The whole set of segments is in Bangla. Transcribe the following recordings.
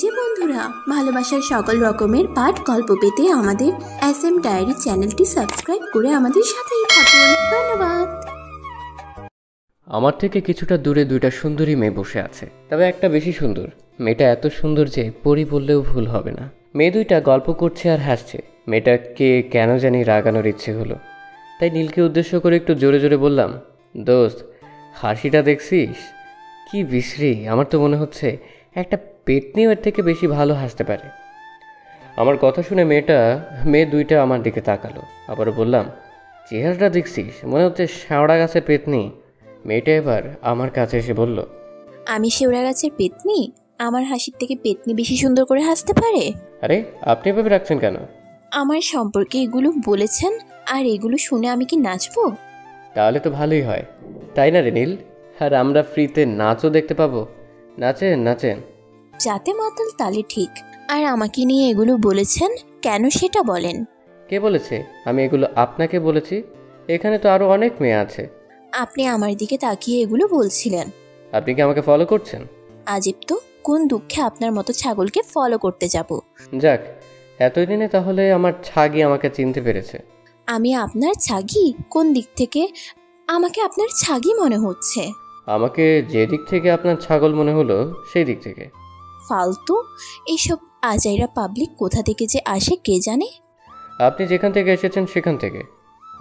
এই যে বন্ধুরা, ভালোবাসার সকল রকমের পাঠ গল্প পেতে আমাদের SM ডায়েরি চ্যানেলটি সাবস্ক্রাইব করে আমাদের সাথেই থাকুন। ধন্যবাদ। আমার থেকে কিছুটা দূরে দুইটা সুন্দরী মেয়ে বসে আছে, তবে একটা বেশি সুন্দর। মেয়েটা এত সুন্দর যে পরি বললেও ভুল হবে না। মেয়ে দুইটা গল্প করছে আর হাসছে। মেয়েটাকে কেন জানি রাগানোর ইচ্ছে হলো, তাই নীলকে উদ্দেশ্য করে একটু জোরে জোরে বললাম, দোস্ত হাসিটা দেখছিস কি বিশ্রী? আমার তো মনে হচ্ছে একটা পেতনিও এর থেকে বেশি ভালো হাসতে পারে। আমার কথা শুনে মেয়ে দুইটা আমার দিকে তাকালো। আবারও বললাম, চেহারাটা দেখছিস মনে হচ্ছে শেওড়া গাছের পেতনি। মেয়েটা এবার আমার কাছে এসে বলল, আমি শেওড়া গাছের পেতনি? আমার হাসির থেকে পেতনি বেশি সুন্দর করে হাসতে পারে? আরে আপনি এভাবে রাখছেন কেন? আমার সম্পর্কে এগুলো বলেছেন, আর এগুলো শুনে আমি কি নাচবো? তাহলে তো ভালোই হয়, তাই না রে নীল? আর আমরা ফ্রিতে নাচও দেখতে পাবো। নাচেন নাচেন। যাতে মাতাল তালে ঠিক। আর আমাকে নিয়ে এগুলো বলেছেন কেন সেটা বলেন। কে বলেছে আমি এগুলো আপনাকে বলেছি? এখানে তো আরো অনেক মেয়ে আছে। আপনি আমার দিকে তাকিয়ে এগুলো বলছিলেন। আপনি কি আমাকে ফলো করছেন? আজীব তো, কোন দুঃখে আপনার মতো ছাগলকে ফলো করতে যাব। যাক, এতদিনে তাহলে আমার ছাগি আমাকে চিনতে পেরেছে। আমি আপনার ছাগি? কোন দিক থেকে আমাকে আপনার ছাগি মনে হচ্ছে? আমাকে যে দিক থেকে আপনার ছাগল মনে হলো সেই দিক থেকে। ফালতু এইসব আজাইরা পাবলিক কোথা থেকে যে আসে কে জানে। আপনি যেখান থেকে এসেছেন সেখান থেকে।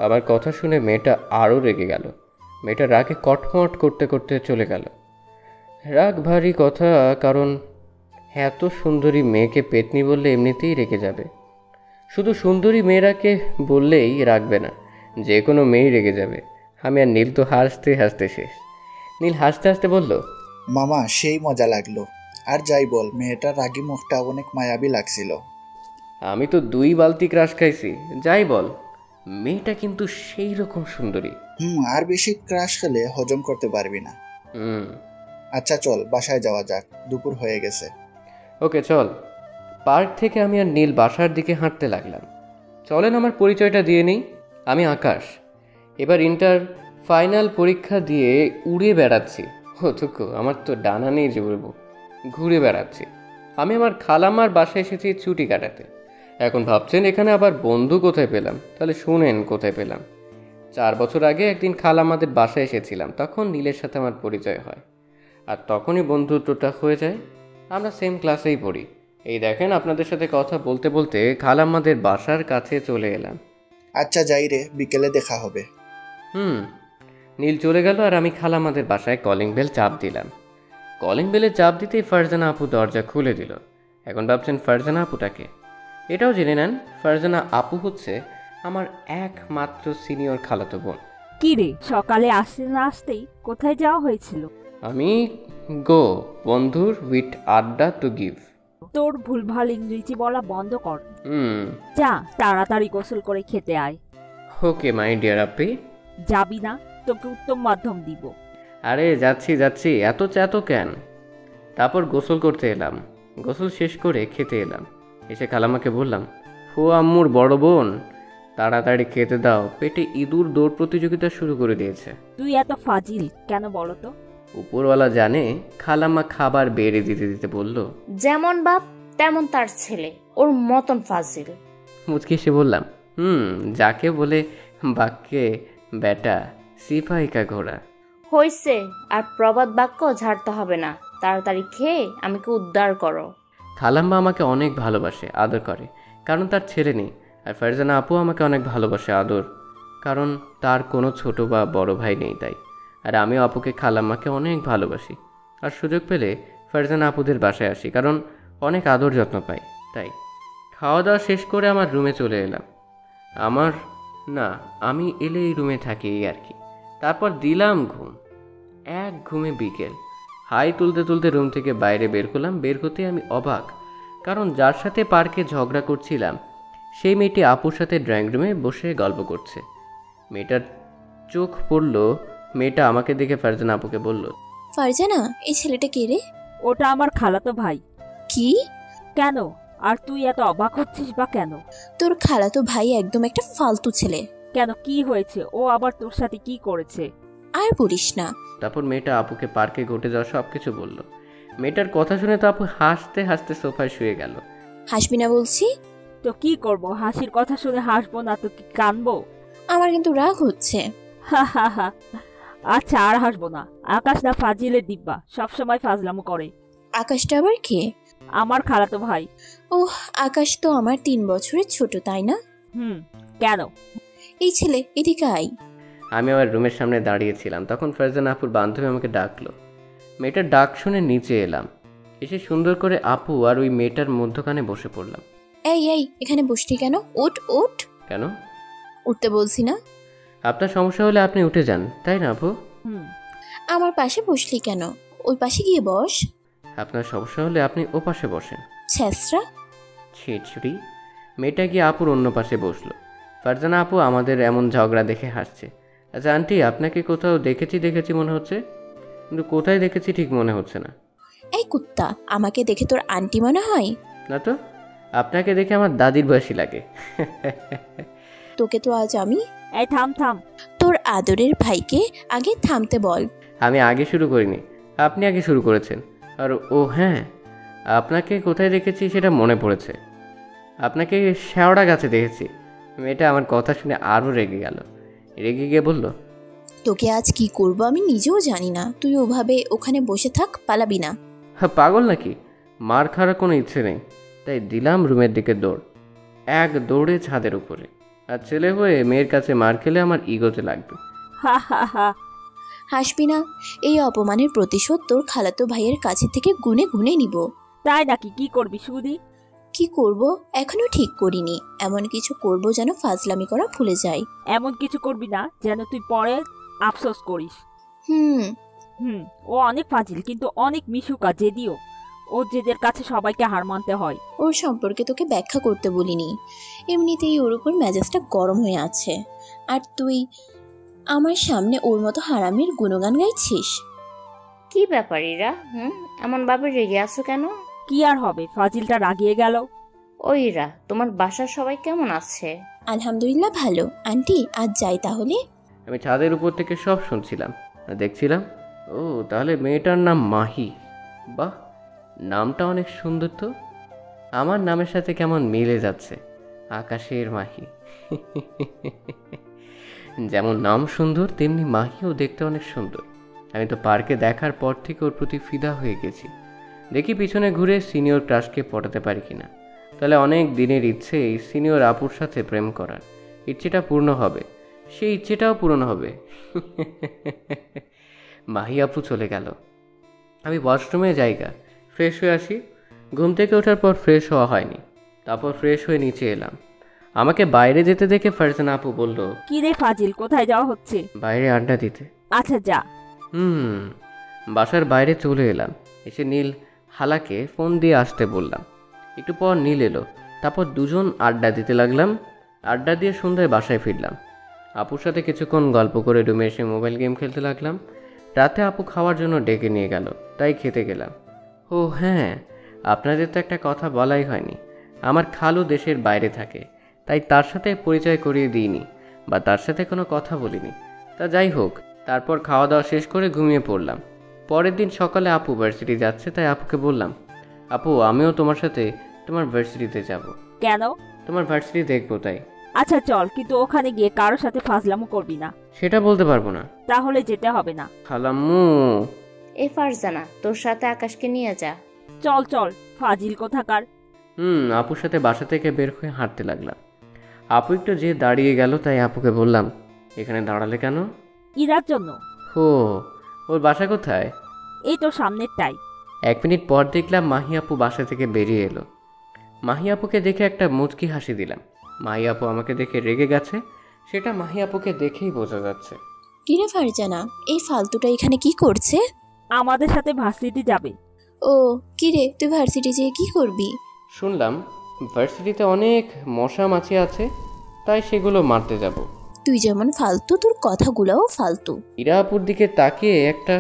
আমার কথা শুনে মেয়েটা আরও রেগে গেল। মেয়েটা রাগে কটমট করতে করতে চলে গেল। রাগ ভারী কথা, কারণ এত সুন্দরী মেয়েকে পেতনি বললে এমনিতেই রেগে যাবে। শুধু সুন্দরী মেয়েরাকে বললেই রাখবে না, যে কোনো মেয়েই রেগে যাবে। আমি আর নীল তো হাসতে হাসতে শেষ। নীল হাসতে হাসতে বলল, মামা সেই মজা লাগলো। আর যাই বল, মেয়েটার রাগী মুখটা অনেক মায়াবী লাগছিল। আমি তো 2 বালতি ক্রাশ খাইছি। যাই বল, মেয়েটা কিন্তু সেই রকম সুন্দরী। আর বেশি ক্রাশ খেলে হজম করতে পারবি না। আচ্ছা চল বাসায় যাওয়া যাক, দুপুর হয়ে গেছে। ওকে চল। পার্ক থেকে আমি আর নীল বাসার দিকে হাঁটতে লাগলাম। চলেন আমার পরিচয়টা দিয়ে নিই। আমি আকাশ। এবার ইন্টার ফাইনাল পরীক্ষা দিয়ে উড়ে বেড়াচ্ছি। অথুকু আমার তো ডানা নেই যে উড়বো, ঘুরে বেড়াচ্ছি। আমি আমার খালাম্মার বাসায় এসেছি ছুটি কাটাতে। এখন ভাবছেন এখানে আবার বন্ধু কোথায় পেলাম? তাহলে শুনেন কোথায় পেলাম। 4 বছর আগে একদিন খালাম্মাদের বাসায় এসেছিলাম, তখন নীলের সাথে আমার পরিচয় হয়। আর তখনই বন্ধুত্বটা হয়ে যায়। আমরা সেম ক্লাসেই পড়ি। এই দেখেন, আপনাদের সাথে কথা বলতে বলতে খালাম্মাদের বাসার কাছে চলে এলাম। আচ্ছা যাই রে, বিকেলে দেখা হবে। নীল চলে গেল আর আমি খালাম্মাদের বাসায় কলিং বেল চাপ দিলাম। কলিং বেলে চাপ দিতেই ফারজানা আপু দরজা খুলে দিল। এখন ভাবছেন ফারজানা আপুটাকে? এটাও জেনে নেন, ফারজানা আপু হচ্ছে আমার একমাত্র সিনিয়র খালাতো বোন। কি রে, সকালে আসতে না আসতেই কোথায় যাওয়া হয়েছিল? আমি গো বন্ধুর উইথ আড্ডা টু গিভ। তোর ভুলভাল ইংরেজি বলা বন্ধ কর। যা তাড়াতাড়ি গোসল করে খেতে আয়। ওকে মাই ডিয়ার আপি। যাবি না? তোকে উত্তম মাধ্যম দিব। আরে যাচ্ছি যাচ্ছি, এত চাতো কেন? তারপর গোসল করতে এলাম। গোসল শেষ করে খেতে এলাম। এসে খালাম্মাকে বললাম, ও আম্মুর বড় বোন, তাড়াতাড়ি খেতে দাও, পেটে ইঁদুর দৌড় প্রতিযোগিতা শুরু করে দিয়েছে। তুই এত ফাজিল কেন বলতো? উপরওয়ালা জানে। খালাম্মা খাবার বেড়ে দিতে দিতে বলল, যেমন বাপ তেমন তার ছেলে, ওর মতন ফাজিল। মুচকি এসে বললাম, যাকে বলে বাক্যে বেটা সিপাহিকা ঘোড়া। হইছে, আর প্রবাদ বাক্য ঝাড়তে হবে না, তাড়াতাড়ি খেয়ে আমাকে উদ্ধার করো। খালাম্মা আমাকে অনেক ভালোবাসে, আদর করে, কারণ তার ছেলে নেই। আর ফারজানা আপু আমাকে অনেক ভালোবাসে, আদর, কারণ তার কোনো ছোট বা বড় ভাই নেই তাই। আর আমিও আপুকে খালাম্মাকে অনেক ভালোবাসি। আর সুযোগ পেলে ফারজানা আপুদের বাসায় আসি, কারণ অনেক আদর যত্ন পাই তাই। খাওয়া দাওয়া শেষ করে আমার রুমে চলে এলাম। আমি এলে এই রুমে থাকি এই আর কি। তারপর দিলাম ঘুম। এক ঘুমে বিকেল। হাই তুলতে তুলতে রুম থেকে বাইরে বের করলাম। বের হতে আমি অবাক, কারণ যার সাথে পার্কে ঝগড়া করছিলাম সেই মেয়েটি আপুর সাথে ড্রয়িং রুমে বসে গল্প করছে। মেয়েটার চোখ পড়ল। মেয়েটা আমাকে দেখে ফারজানা আপুকে বলল, ফারজানা, এই ছেলেটা কে রে? ওটা আমার খালাতো ভাই। কি? কেন? আর তুই এত অবাক হচ্ছিস বা কেন? তোর খালাতো ভাই একদম একটা ফালতু ছেলে। কেন, কি হয়েছে? ও আবার তোর সাথে কি করেছে? আর বলিস না। তারপর মেয়েটা আপুকে পার্কে ঘটে যাওয়া সবকিছু বলল। মেয়েটার কথা শুনে তো আপু হাসতে হাসতে সোফায় শুয়ে গেল। হাসবি না বলছি। তো কি করব, হাসির কথা শুনে হাসবো না তো কি কানবো? আমার কিন্তু রাগ হচ্ছে। হা হা হা। আচ্ছা আর হাসবো না। আকাশ না ফাজিলের ডিব্বা, সবসময় ফাজলামো করে। আকাশটা আবার কে? আমার খালাতো ভাই। ওহ, আকাশ তো আমার 3 বছরের ছোট, তাই না? কেন? এই ছেলে এদিকে আই। আমি আমার রুমের সামনে দাঁড়িয়েছিলাম, তখন ফারজানা আপুর বান্ধবী আমাকে ডাকলো। মেয়েটার ডাক শুনে নিচে এলাম, এসে সুন্দর করে আপু আর ওই মেয়েটার মধ্যখানে বসে পড়লাম। এই এই, এখানে বসলি কেন? ওঠ ওঠ। কেন? উঠতে বলছি না? আপনার সমস্যা হলে আপনি উঠে যান, তাই না আপু? আমার পাশে বসলি কেন? ওই পাশে গিয়ে বস। আপনার সমস্যা হলে আপনি ও পাশে বসেন। ছেসরা। ছিটছুটি। মেয়েটা গিয়ে আপুর অন্য পাশে বসলো। ফারজানা আপু আমাদের এমন ঝগড়া দেখে হাসছে। আচ্ছা আন্টি, আপনাকে কোথাও দেখেছি মনে হচ্ছে, কিন্তু কোথায় দেখেছি ঠিক মনে হচ্ছে না। এই কুত্তা, আমাকে দেখে তোর আন্টি মনে হয়? না তো, আপনাকে দেখে আমার দাদির বয়সী লাগে। তোকে তো আজ আমি। এই থাম থাম। তোর আদরের ভাইকে আগে থামতে বল। আমি আগে শুরু করিনি, আপনি আগে শুরু করেছেন। আর ও হ্যাঁ, আপনাকে কোথায় দেখেছি সেটা মনে পড়েছে। আপনাকে শেওড়া গাছে দেখেছি। মেয়েটা আমার কথা শুনে আরও রেগে গেল। রেগে গিয়ে বলল, তোকে আজ কি করব আমি নিজেও জানি না। তুই ওভাবে ওখানে বসে থাক, পালাবি না। হ্যাঁ পাগল নাকি? মার খাওয়ার কোনো ইচ্ছে নেই, তাই দিলাম রুমের দিকে দৌড়। এক দৌড়ে ছাদের উপরে। আর ছেলে হয়ে মেয়ের কাছে মার খেলে আমার ইগোতে লাগবে। হা হা হা। হাসবি না? এই অপমানের প্রতিশোধ তোর খালাতো ভাইয়ের কাছে থেকে গুনে গুনে নিব। তাই নাকি? কি করবি সুদি? কি করব এখনো ঠিক করিনি। এমন কিছু করব যেন ফাজলামি করা ভুলে যাই। এমন কিছু করবি না যেন তুই পরে আফসোস করিস। ও অনেক ফাজিল, কিন্তু অনেক মিশুকা জেদিও। ও জেদের কাছে সবাইকে হার মানতে হয়। ওর সম্পর্কে তোকে ব্যাখ্যা করতে বলিনি, এমনিতেই ওর উপর মেজাজটা গরম হয়ে আছে। আর তুই আমার সামনে ওর মতো হারামির গুণগান গাইছিস। কি ব্যাপার ইরা? এমন ভাবে রেগে আছো কেন? কি আর হবে, ফাজিলটা রাগিয়ে গেল। ওই ইরা, তোমার বাসার সবাই কেমন আছে? আলহামদুলিল্লাহ ভালো। আন্টি আজ যাই তাহলে? আমি ছাদের উপর থেকে সব শুনছিলাম আর দেখছিলাম। ও তাহলে মেয়েটার নাম মাহি। বাহ, নামটা অনেক সুন্দর তো। আমার নামের সাথে কেমন মিলে যাচ্ছে। আকাশের মাহি। যেমন নাম সুন্দর, তেমনি মাহিও দেখতে অনেক সুন্দর। আমি তো পার্কে দেখার পর থেকে ওর প্রতি ফিদা হয়ে গেছি। দেখি পিছনে ঘুরে সিনিয়র ক্রাশকে পটাতে পারি কিনা। তাহলে অনেক দিনের ইচ্ছে এই সিনিয়র আপুর সাথে প্রেম করার ইচ্ছেটা পূর্ণ হবে। সেই ইচ্ছেটাও পূরণ হবে। মাহি আপু চলে গেল। আমি ওয়াশরুমে জায়গা ফ্রেশ হয়ে আসি। ঘুম থেকে ওঠার পর ফ্রেশ হওয়া হয়নি, তারপর ফ্রেশ হয়ে নিচে এলাম। আমাকে বাইরে যেতে দেখে ফারজানা আপু বলল, কি রে ফাজিল, কোথায় যাওয়া হচ্ছে? বাইরে আড্ডা দিতে। আচ্ছা যা। বাসার বাইরে চলে এলাম। এসে নীল হালাকে ফোন দিয়ে আসতে বললাম। একটু পর নীল এলো, তারপর দুজন আড্ডা দিতে লাগলাম। আড্ডা দিয়ে সন্ধ্যায় বাসায় ফিরলাম। আপুর সাথে কিছুক্ষণ গল্প করে রুমে এসে মোবাইল গেম খেলতে লাগলাম। রাতে আপু খাওয়ার জন্য ডেকে নিয়ে গেল, তাই খেতে গেলাম। ও হ্যাঁ, আপনাদের তো একটা কথা বলাই হয়নি। আমার খালু দেশের বাইরে থাকে, তাই তার সাথে পরিচয় করিয়ে দিইনি বা তার সাথে কোনো কথা বলিনি। তা যাই হোক, তারপর খাওয়া দাওয়া শেষ করে ঘুমিয়ে পড়লাম। পরের দিন সকালে আপু ভার্সিটি যাচ্ছে, তাই আপুকে বললাম, আপু আমিও তোমার সাথে তোমার ভার্সিটিতে যাব। কেন? তোমার ভার্সিটি দেখবো তাই। আচ্ছা চল, কিন্তু ওখানে গিয়ে কারোর সাথে ফাজলামো করবি না। সেটা বলতে পারবো না। তাহলে যেতে হবে না। খালাম্মু। এ ফারজানা, তোর সাথে আকাশকে নিয়ে যা। চল চল, ফাজিল কোথাকার। আপুর সাথে বাসা থেকে বের হয়ে হাঁটতে লাগলাম। আপু একটু যে দাঁড়িয়ে গেল, তাই আপুকে বললাম, এখানে দাঁড়ালে কেন? ইরার জন্য। হো, ওর বাসা কোথায়? এই তো সামনেরটাই। 1 মিনিট পর দেখলাম মাহি আপু বাসা থেকে বেরিয়ে এলো। মাহি আপুকে দেখে একটা মুচকি হাসি দিলাম। মাহি আপু আমাকে দেখে রেগে গেছে, সেটা মাহি আপুকে দেখেই বোঝা যাচ্ছে। কিরে ফারজানা, এই ফালতুটা এখানে কি করছে? আমাদের সাথে ভার্সিটি যাবে। ও কিরে, তুই ভার্সিটি যেয়ে কি করবি? শুনলাম ভার্সিটিতে অনেক মশা মাছি আছে, তাই সেগুলো মারতে যাব। তুই যেমন ফালতু, তোর কথাগুলোও ফালতু। ইরা আপুর দিকে তাকিয়ে একটা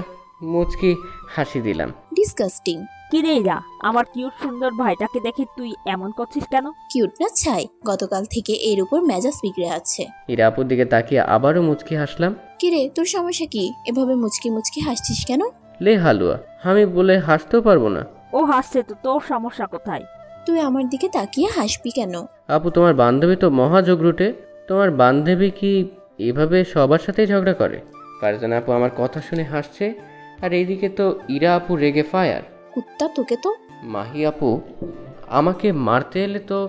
মুচকি হাসি দিলাম। ডিসকাস্টিং। কিরে ইরা, আমার কিউট সুন্দর ভাইটাকে দেখে তুই এমন করছিস কেন? কিউট না ছাই, গতকাল থেকে এর উপর মেজাজ বিগড়ে আছে। ইরা আপুর দিকে তাকিয়ে আবারও মুচকি হাসলাম। কিরে, তোর সমস্যা কি? এভাবে মুচকি মুচকি হাসছিস কেন? লে হালুয়া, আমি বলে হাসতেও পারবো না। ও হাসছে তো, তোর সমস্যা কোথায়? তুই আমার দিকে তাকিয়ে হাসবি কেন? আপু তোমার বান্ধবী তো মহা ঝগড়ুটে। তোমার বান্ধবী কি এভাবে সবার সাথেই ঝগড়া করে? ফারজানা আপু আমার কথা শুনে হাসছে, আর এইদিকে তো ইরা আপু রেগে ফায়ার। কুত্তা তোকে তো। মাহি আপু আমাকে মারতে এলে তো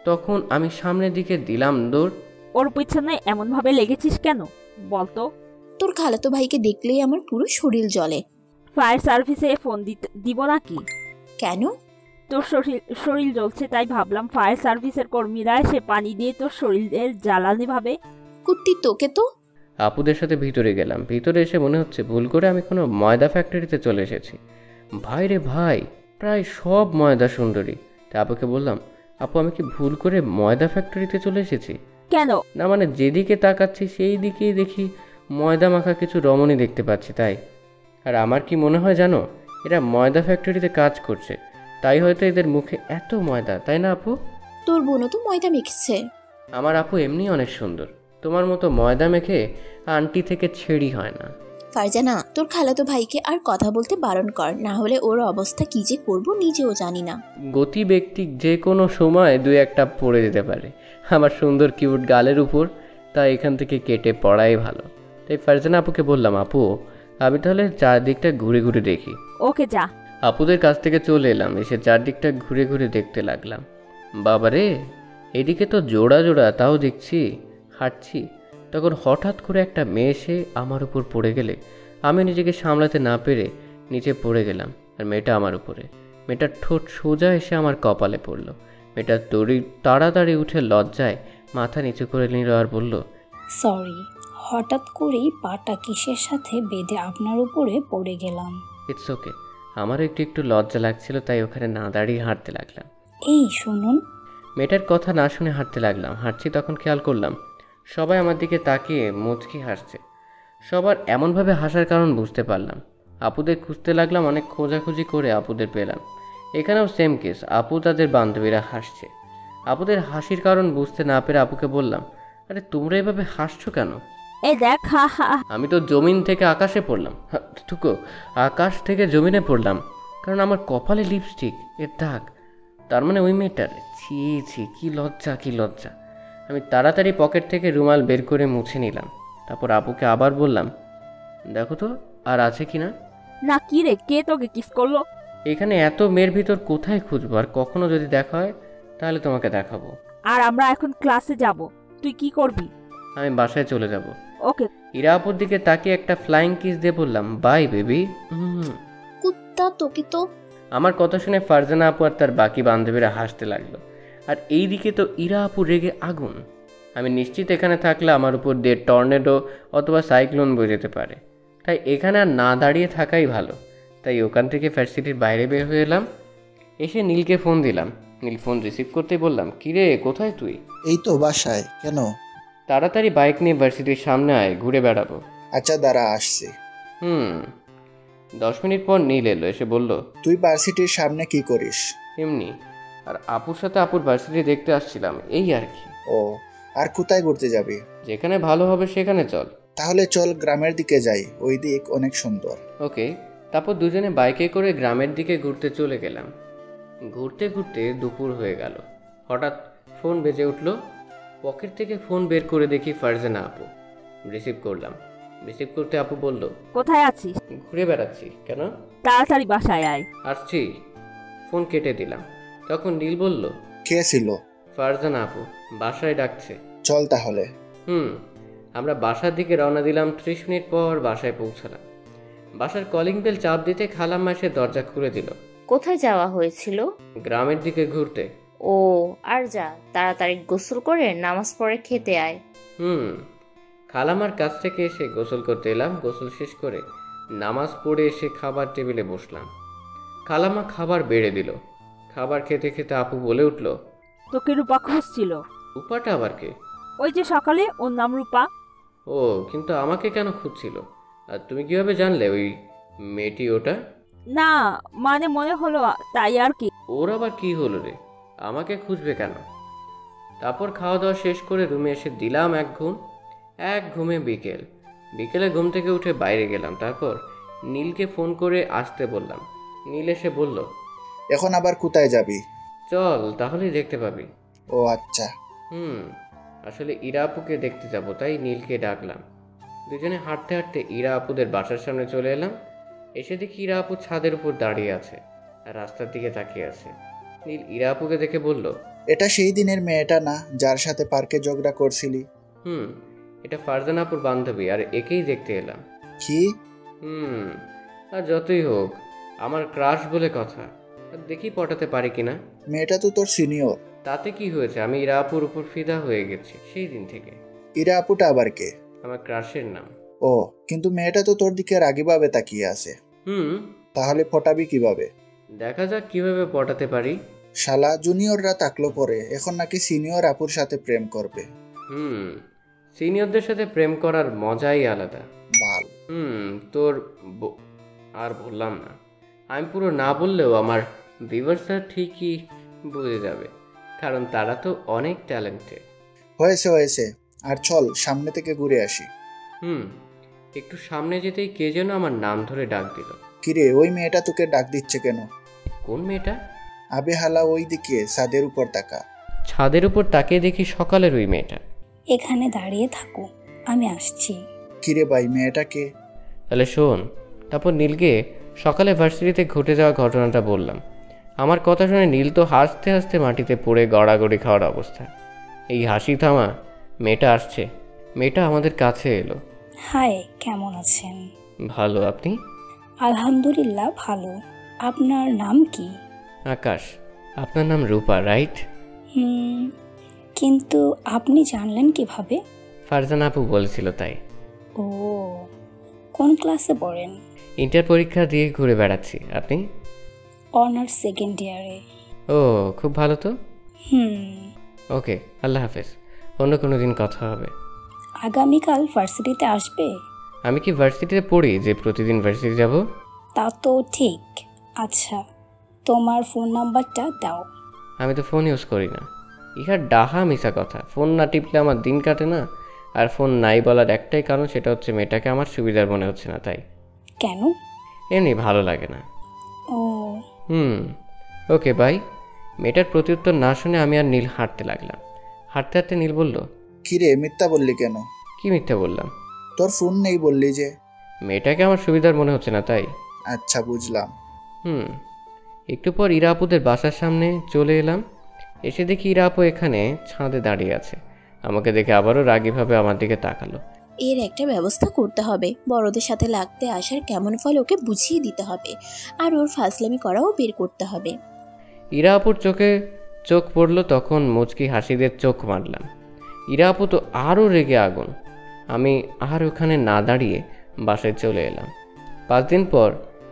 তখন আমি সামনের দিকে দিলাম দৌড়। ওর পিছনে এমনভাবে লেগেছিস কেন বলতো? তোর খালাতো ভাইকে দেখলেই আমার পুরো শরীর জ্বলে। ফায়ার সার্ভিসে ফোন দিব নাকি? কেন? তোর শরীর জ্বলছে তাই ভাবলাম ফায়ার সার্ভিসের কর্মীরা এসে পানি দিয়ে তোর শরীরের জ্বালানি ভাবে। কুত্তি তোকে তো। আপুদের সাথে ভিতরে গেলাম। ভিতরে এসে মনে হচ্ছে ভুল করে আমি কোনো ময়দা ফ্যাক্টরিতে চলে এসেছি। ভাই রে ভাই, প্রায় সব ময়দা সুন্দরী। তা আপুকে বললাম, আপু আমি কি ভুল করে ময়দা ফ্যাক্টরিতে চলে এসেছি? কেন? না মানে যেদিকে তাকাচ্ছি সেই দিকেই দেখি ময়দা মাখা কিছু রমণী দেখতে পাচ্ছি তাই। আর আমার কি মনে হয় জানো, এরা ময়দা ফ্যাক্টরিতে কাজ করছে, তাই হয়তো এদের মুখে এত ময়দা, তাই না আপু? তোর বোনও তো ময়দা মেখেছে। আমার আপু এমনি অনেক সুন্দর, তোমার মতো ময়দা মেখে আন্টি থেকে ছেড়ি হয় না। ফারজানা, তোর খালাতো ভাইকে আর কথা বলতে বারণ কর, না হলে ওর অবস্থা কি যে করবো নিজেও জানি না। গতি ব্যক্তি যে কোনো সময় দুই একটা পড়ে যেতে পারে আমার সুন্দর কিউট গালের উপর, তাই এখান থেকে কেটে পড়াই ভালো। তাই ফারজানা আপুকে বললাম, আপু আমি তাহলে চারদিকটা ঘুরে ঘুরে দেখি। ওকে যা। আপুদের কাছ থেকে চলে এলাম, এসে চারদিকটা ঘুরে ঘুরে দেখতে লাগলাম। বাবারে, এদিকে তো জোড়া জোড়া, তাও দেখছি। হাঁটছি, তখন হঠাৎ করে একটা মেয়ে এসে আমার উপর পড়ে গেলে আমি নিজেকে সামলাতে না পেরে নিচে পড়ে গেলাম, আর মেয়েটা আমার উপরে। মেয়েটার ঠোঁট সোজা এসে আমার কপালে পড়ল। মেয়েটা তাড়াতাড়ি উঠে লজ্জায় মাথা নিচু করে নিল আর বলল, সরি, হঠাৎ করেই পাটা কিসের সাথে বেঁধে আপনার উপরে পড়ে গেলাম। It's okay. আমারও একটু একটু লজ্জা লাগছিল, তাই ওখানে না দাঁড়িয়ে হাঁটতে লাগলাম। এই শুনুন। মেয়েটার কথা না শুনে হাঁটতে লাগলাম। হাঁটছি তখন খেয়াল করলাম সবাই আমার দিকে তাকিয়ে মুচকি হাসছে। সবার এমনভাবে হাসার কারণ বুঝতে পারলাম। আপুদের খুঁজতে লাগলাম, অনেক খোঁজাখুঁজি করে আপুদের পেলাম। এখানেও সেম কেস, আপু তাদের বান্ধবীরা হাসছে। আপুদের হাসির কারণ বুঝতে না পেরে আপুকে বললাম, আরে তোমরা এভাবে হাসছো কেন? এই দেখ, হা হা। আমি তো জমিন থেকে আকাশে পড়লাম, টুকু আকাশ থেকে জমিনে পড়লাম, কারণ আমার কপালে লিপস্টিক এর দাগ। তার মানে ওই মেয়েটার। ছি ছি, কি লজ্জা কি লজ্জা। আমি তাড়াতাড়ি পকেট থেকে রুমাল বের করে মুছে নিলাম। তারপর আপুকে আবার বললাম, দেখো তো আর আছে কি না। না কি রে, কে তোকে কিস করলো? এখানে এত মেয়ের ভিতর কোথায় খুঁজবো, আর কখনো যদি দেখা হয় তাহলে তোমাকে দেখাবো। আর আমরা এখন ক্লাসে যাব, তুই কি করবি? আমি বাসায় চলে যাব। ওকে। ইরা আপুর দিকে তাকিয়ে একটা ফ্লাইং কিস দিয়ে বললাম, বাই বেবি। কুত্তা তোকে তো। আমার কথা শুনে ফারজানা আপু আর তার বাকি বান্ধবীরা হাসতে লাগলো, আর এই দিকে তো ইরা আপু রেগে আগুন। আমি নিশ্চিত এখানে থাকলে আমার উপর দিয়ে টর্নেডো অথবা সাইক্লোন বয়ে যেতে পারে, তাই এখানে আর না দাঁড়িয়ে থাকাই ভালো। তাই ওখান থেকে ভার্সিটির বাইরে বের হয়ে এলাম। এসে নীলকে ফোন দিলাম। নীল ফোন রিসিভ করতেই বললাম, কিরে কোথায় তুই? এই তো বাসায়। কেন? তাড়াতাড়ি বাইক নিয়ে ভার্সিটির সামনে আয়, ঘুরে বেড়াবো। আচ্ছা দাঁড়া, আসছি। 10 মিনিট পর নীল এলো, এসে বলল, তুই ভার্সিটির সামনে কি করিস? এমনি, আর আপুর সাথে আপুর ভার্সিটি দেখতে আসছিলাম, এই আর কি। ও, আর কোথায় ঘুরতে যাবি? যেখানে ভালো হবে সেখানে চল। তাহলে চল গ্রামের দিকে যাই, ওই দিক অনেক সুন্দর। ওকে। তারপর দুজনে বাইকে করে গ্রামের দিকে ঘুরতে চলে গেলাম। ঘুরতে ঘুরতে দুপুর হয়ে গেল। হঠাৎ ফোন বেজে উঠল। পকেট থেকে ফোন বের করে দেখি ফারজানা আপু। রিসিভ করলাম। রিসিভ করতে আপু বলল, কোথায় আছিস? ঘুরে বেড়াচ্ছি। কেন? তাড়াতাড়ি বাসায় আয়। আসছি। ফোন কেটে দিলাম। তখন নীল বলল, কে ছিল? ফারজানা আপু, বাসায় ডাকছে। চল তাহলে। আমরা বাসার দিকে রওনা দিলাম। 30 মিনিট পর বাসায় পৌঁছালাম। বাসার কলিং বেল চাপ দিতে খালাম্মা এসে দরজা খুলে দিল। কোথায় যাওয়া হয়েছিল? গ্রামের দিকে ঘুরতে। ও, আর যা, তাড়াতাড়ি গোসল করে নামাজ পড়ে খেতে আয়। খালাম্মার কাছ থেকে এসে গোসল করতে এলাম। গোসল শেষ করে নামাজ পড়ে এসে খাবার টেবিলে বসলাম। খালাম্মা খাবার বেড়ে দিল। খাবার খেতে খেতে আপু বলে উঠল, তোকে রূপা খুঁজছিল। রূপাটা আবার কে? ওই যে সকালে, ওর নাম রূপা। ও, কিন্তু আমাকে কেন খুঁজছিল? আর তুমি কিভাবে জানলে ওই মেয়েটি ওটা? না মানে মনে হলো তাই আর কি। ওর আবার কি হলো রে, আমাকে খুঁজবে কেন? তারপর খাওয়া দাওয়া শেষ করে রুমে এসে দিলাম এক ঘুম। এক ঘুমে বিকেলে ঘুম থেকে উঠে বাইরে গেলাম। তারপর নীলকে ফোন করে আসতে বললাম। নীল এসে বলল, এখন আবার কোথায় যাবি? চল, তাহলেই দেখতে পাবি। ও আচ্ছা। আসলে ইরা আপুকে দেখতে যাব, তাই নীলকে ডাকলাম। দুজনে হাঁটতে হাঁটতে ইরা আপুদের বাসার সামনে চলে এলাম। এসে দেখি ইরা আপু ছাদের উপর দাঁড়িয়ে আছে আর রাস্তার দিকে তাকিয়ে আছে। নীল ইরা আপুকে দেখে বলল, এটা সেই দিনের মেয়েটা না যার সাথে পার্কে ঝগড়া করছিলি? এটা ফারজানা আপুর বান্ধবী, আর একেই দেখতে এলাম। কি? আর যতই হোক আমার ক্রাশ বলে কথা, দেখি পটাতে পারি কিনা। মেয়েটা তো তোর সিনিয়র। তাতে কি হয়েছে, আমি ইরা আপুর উপর ফিদা হয়ে গেছি সেই দিন থেকে। ইরা আপুটা আবার কে? আমার ক্রাশের নাম। ও, কিন্তু মেয়েটা তো তোর দিকে রাগীভাবে তাকিয়ে আছে। তাহলে পটাবি কিভাবে? দেখা যাক কিভাবে পটাতে পারি। শালা, জুনিয়ররা তাকলো পরে এখন নাকি সিনিয়র আপুর সাথে প্রেম করবে। সিনিয়রদের সাথে প্রেম করার মজাই আলাদা। বাল। তোর আর বললাম না। আমি পুরো না বললেও আমার ভিউয়ার্সরা ঠিকই বুঝে যাবে, কারণ তারা তো অনেক ট্যালেন্টেড। হয়েছে হয়েছে, আর চল সামনে থেকে ঘুরে আসি। একটু সামনে যেতেই কে যেন আমার নাম ধরে ডাক দিল। কিরে, ওই মেয়েটা তোকে ডাক দিচ্ছে কেন? কোন মেয়েটা? আবে হালা, ওই দিকে ছাদের উপর তাকা। ছাদের উপর তাকিয়ে দেখি সকালের ওই মেয়েটা। এখানে দাঁড়িয়ে থাকো, আমি আসছি। কিরে ভাই, মেয়েটাকে? তাহলে শোন। তারপর নীলকে সকালে ভার্সিটিতে ঘটে যাওয়া ঘটনাটা বললাম। আমার কথা শুনে নীল তো হাসতে হাসতে মাটিতে পড়ে গড়াগড়ি খাওয়ার অবস্থা। এই হাসি থামা, মেয়েটা আসছে। মেয়েটা আমাদের কাছে এলো। হাই, কেমন আছেন? ভালো, আপনি? আলহামদুলিল্লাহ ভালো। আপনার নাম কি? আকাশ। আপনার নাম রূপা, রাইট? কিন্তু আপনি জানলেন কিভাবে? ফারজানা আপু বলেছিল তাই। ও, কোন ক্লাসে পড়েন? ইন্টার পরীক্ষা দিয়ে ঘুরে বেড়াচ্ছি। আপনি? অনার্স সেকেন্ড ইয়ারে। ও, খুব ভালো তো। ওকে, আল্লাহ হাফেজ। অন্য কোনো দিন কথা হবে। আগামীকাল ভার্সিটিতে আসবে? আমি কি ভার্সিটিতে পড়ি যে প্রতিদিন ভার্সিটি যাব? তা তো ঠিক। আচ্ছা, তোমার ফোন নাম্বারটা দাও। আমি তো ফোন ইউজ করি না। ইহার ডাহা মিশা কথা। ফোন না টিপলে আমার দিন কাটে না। আর ফোন নাই বলার একটাই কারণ, সেটা হচ্ছে মেয়েটাকে আমার সুবিধার মনে হচ্ছে না, তাই। কেন? এমনি ভালো লাগে না। ও, ওকে বাই। মেয়েটার প্রত্যুত্তর না শুনে আমি আর নীল হাঁটতে লাগলাম। হাঁটতে হাঁটতে নীল বলল, কিরে, মিথ্যা বললি কেন? কি মিথ্যা বললাম? তোর ফোন নেই বললি যে। মেয়েটাকে আমার সুবিধার মনে হচ্ছে না, তাই। আচ্ছা, বুঝলাম। একটু পর ইরা আপুদের বাসার সামনে চলে এলাম। এসে দেখি ইরা আপু এখানে ছাদে দাঁড়িয়ে আছে। আমাকে দেখে আবারও রাগীভাবে আমার দিকে তাকালো। এর একটা ব্যবস্থা করতে হবে। বড়দের সাথে লাগতে আসার কেমন ফল ওকে বুঝিয়ে দিতে হবে, আর ওর ফাজলামি করাও বের করতে হবে। ইরা আপুর চোখে চোখ পড়ল, তখন মুচকি হাসি দিয়ে চোখ মারলাম। ইরা আপু তো আরও রেগে আগুন। আমি আর ওখানে না দাঁড়িয়ে বাসায় চলে এলাম। 5 দিন পর,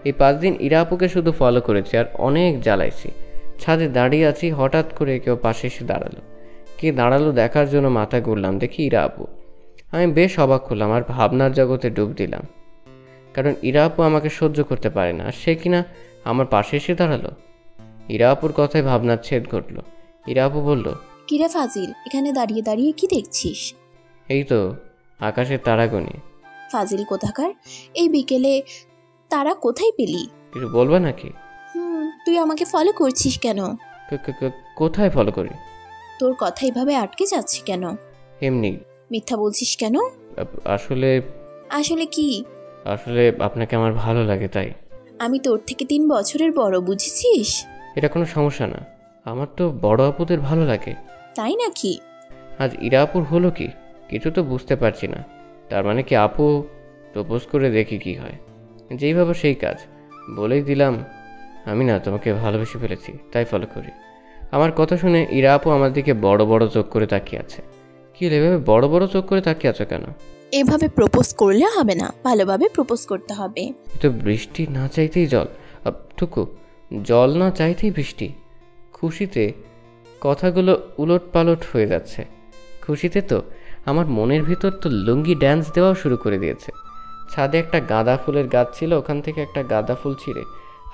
এই 5 দিন ইরা আপুকে শুধু ফলো করেছি আর অনেক জ্বালাইছি। ছাদে দাঁড়িয়ে আছি, হঠাৎ করে কেউ পাশে এসে দাঁড়ালো। কে দাঁড়ালো দেখার জন্য মাথা ঘুরলাম, দেখি ইরা আপু। আমি বেশ অবাক হলাম আর ভাবনার জগতে ডুব দিলাম, কারণ ইরা আপু আমাকে সহ্য করতে পারে না, আর সে কিনা আমার পাশে এসে দাঁড়ালো। ইরা আপুর কথায় ভাবনার ছেদ ঘটল। ইরা আপু বলল, কিরে ফাজিল, এখানে দাঁড়িয়ে দাঁড়িয়ে কি দেখছিস? এই তো আকাশের তারাগণি। ফাজিল কোথাকার, এই বিকেলে তারা কোথায় পেলি? কিছু বলবা নাকি? তুই আমাকে ফলো করছিস কেন? কোথায় ফলো করি? তোর কথা এভাবে আটকে যাচ্ছে কেন? এমনি। মিথ্যা বলছিস কেন? আসলে কি? আসলে আপনাকে আমার ভালো লাগে, তাই। আমি তোর থেকে 3 বছরের বড়, বুঝেছিস? এটা কোনো সমস্যা না, আমার তো বড় আপুদের ভালো লাগে। তাই নাকি? আজ ইরা আপুর হলো কি, কিছু তো বুঝতে পারছি না। তার মানে কি আপু প্রপোজ করে দেখি কি হয়। যেইভাবে সেই কাজ, বলেই দিলাম আমি না তোমাকে ভালোবেসে ফেলেছি, তাই ফলো করি। আমার কথা শুনে ইরা আপু আমার দিকে বড় বড় চোখ করে তাকিয়ে আছে। কি এভাবে বড় বড় চোখ করে তাকিয়ে আছো কেন? এভাবে প্রপোজ করলে হবে না, ভালোভাবে প্রপোজ করতে হবে। তো বৃষ্টি না চাইতেই জল, টুকু জল না চাইতেই বৃষ্টি। খুশিতে কথাগুলো উলট পালট হয়ে যাচ্ছে। খুশিতে তো আমার মনের ভিতর তো লুঙ্গি ড্যান্স দেওয়াও শুরু করে দিয়েছে। ছাদে একটা গাঁদা ফুলের গাছ ছিল, ওখান থেকে একটা গাঁদা ফুল ছিঁড়ে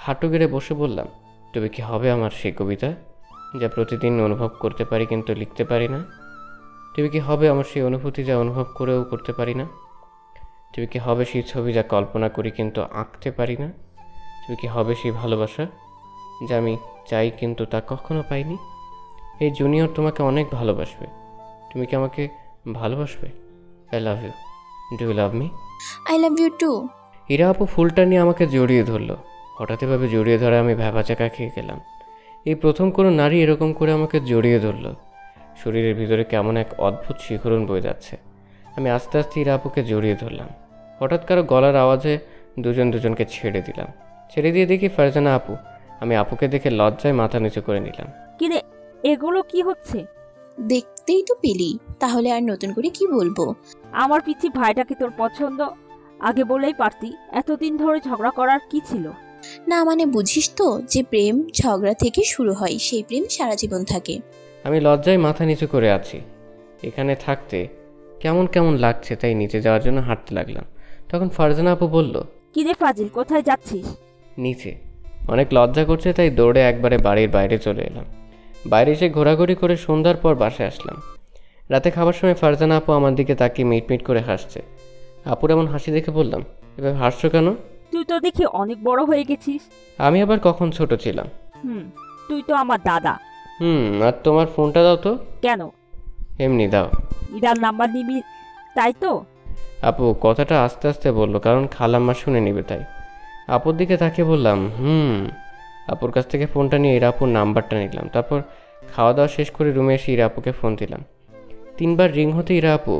হাঁটু গেড়ে বসে বললাম, তবে কি হবে আমার সেই কবিতা, যা প্রতিদিন অনুভব করতে পারি কিন্তু লিখতে পারি না? তবে কি হবে আমার সেই অনুভূতি, যা অনুভব করেও করতে পারি না? তুমি কি হবে সেই ছবি যা কল্পনা করি কিন্তু আঁকতে পারি না? তুমি কি হবে সেই ভালোবাসা যা আমি চাই কিন্তু তা কখনো পাইনি? এই জুনিয়র তোমাকে অনেক ভালোবাসবে। তুমি কি আমাকে ভালোবাসবে? I love you. Do you love me? I love you too. Ira আপু ফুলটা নিয়ে আমাকে জড়িয়ে ধরলো। হঠাৎ এভাবে জড়িয়ে ধরে আমি ভ্যাবাচাকা খেয়ে গেলাম। এই প্রথম কোনো নারী এরকম করে আমাকে জড়িয়ে ধরলো। শরীরের ভিতরে কেমন এক অদ্ভুত শিহরণ বয়ে যাচ্ছে। আমি আস্তে আস্তে ইরা আপুকে জড়িয়ে ধরলাম। হঠাৎ কারো গলার আওয়াজে দুজনকে ছেড়ে দিলাম। ছেড়ে দিয়ে দেখি ফারজানা আপু। আমি আপুকে দেখে লজ্জায় মাথা নিচু করে নিলাম। কিরে, এগুলো কি হচ্ছে? দেখতেই তো পেলি, তাহলে আর নতুন করে কি বলবো? আমার পিচ্ছি ভাইটাকে তোর পছন্দ, আগে বলেই পারতি। এতদিন ধরে ঝগড়া করার কি ছিল? না মানে বুঝিস তো, যে প্রেম ঝগড়া থেকে শুরু হয় সেই প্রেম সারা জীবন থাকে। আমি লজ্জায় মাথা নিচু করে আছি। এখানে থাকতে কেমন কেমন লাগছে, তাই নিচে যাওয়ার জন্য হাঁটতে লাগলাম। তখন ফারজানা আপু বলল, কিরে ফাজিল, কোথায় যাচ্ছিস? নিচে। অনেক লজ্জা করছে তাই দৌড়ে একবারে বাড়ির বাইরে চলে এলাম। বাইরে এসে ঘোরাঘুরি করে সন্ধ্যার পর বাসায় আসলাম। রাতে খাবার সময় ফারজানা আপু আমার দিকে তাকিয়ে মিটমিট করে হাসছে। আপুর এমন হাসি দেখে বললাম, এভাবে হাসছো কেন? তুই তো দেখি অনেক বড় হয়ে গেছিস। আমি আবার কখন ছোট ছিলাম? তুই তো আমার দাদা। আর তোমার ফোনটা দাও তো। কেন? এমনি দাও। ইরার নাম্বার নিবি তাই তো? আপু কথাটা আস্তে আস্তে বললো, কারণ খালাম্মা শুনে নিবে তাই। আপুর দিকে তাকিয়ে বললাম, আপুর কাছ থেকে ফোনটা নিয়ে ইরা আপুর নাম্বারটা নিলাম। তারপর খাওয়া দাওয়া শেষ করে রুমে এসে ইরা আপুকে ফোন দিলাম। 3 বার রিং হতে ইরা আপু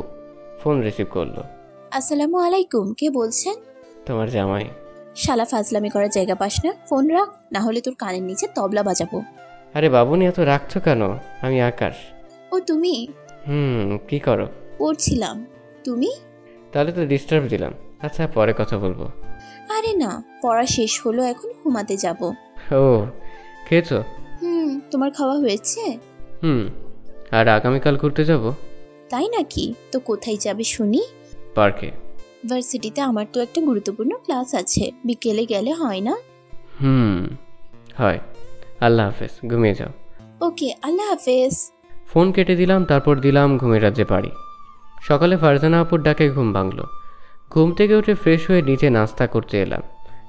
ফোন রিসিভ করলো। আসসালামু আলাইকুম, কে বলছেন? তোমার জামাই। শালা ফাজলামি করার জায়গা পাস না, ফোন রাখ, না হলে তোর কানের নিচে তবলা বাজাবো। আরে বাবুনি, এত রাখছো কেন? আমি আকাশ। ও তুমি? কি করো? পড়ছিলাম। তুমি? তাহলে তো ডিস্টার্ব দিলাম। আচ্ছা, পরে কথা বলবো। আরে না, পড়া শেষ হলো, এখন ঘুমাতে যাব। ও, খেয়েছো? তোমার খাওয়া হয়েছে? আর আগামীকাল ঘুরতে যাব। তাই নাকি? তো কোথায় যাবে শুনি? পার্কে। ভার্সিটিতে আমার তো একটা গুরুত্বপূর্ণ ক্লাস আছে, বিকেলে গেলে হয় না? হয়। আল্লাহ হাফেজ, ঘুমিয়ে যাও। ওকে, আল্লাহ হাফেজ। ফোন কেটে দিলাম। তারপর দিলাম ঘুমের রাজ্যে পারি। সকালে ফারজানা আপুর ডাকে ঘুম ভাঙলো। ঘুম থেকে উঠে ফ্রেশ হয়ে নিচে নাস্তা করতে এলাম।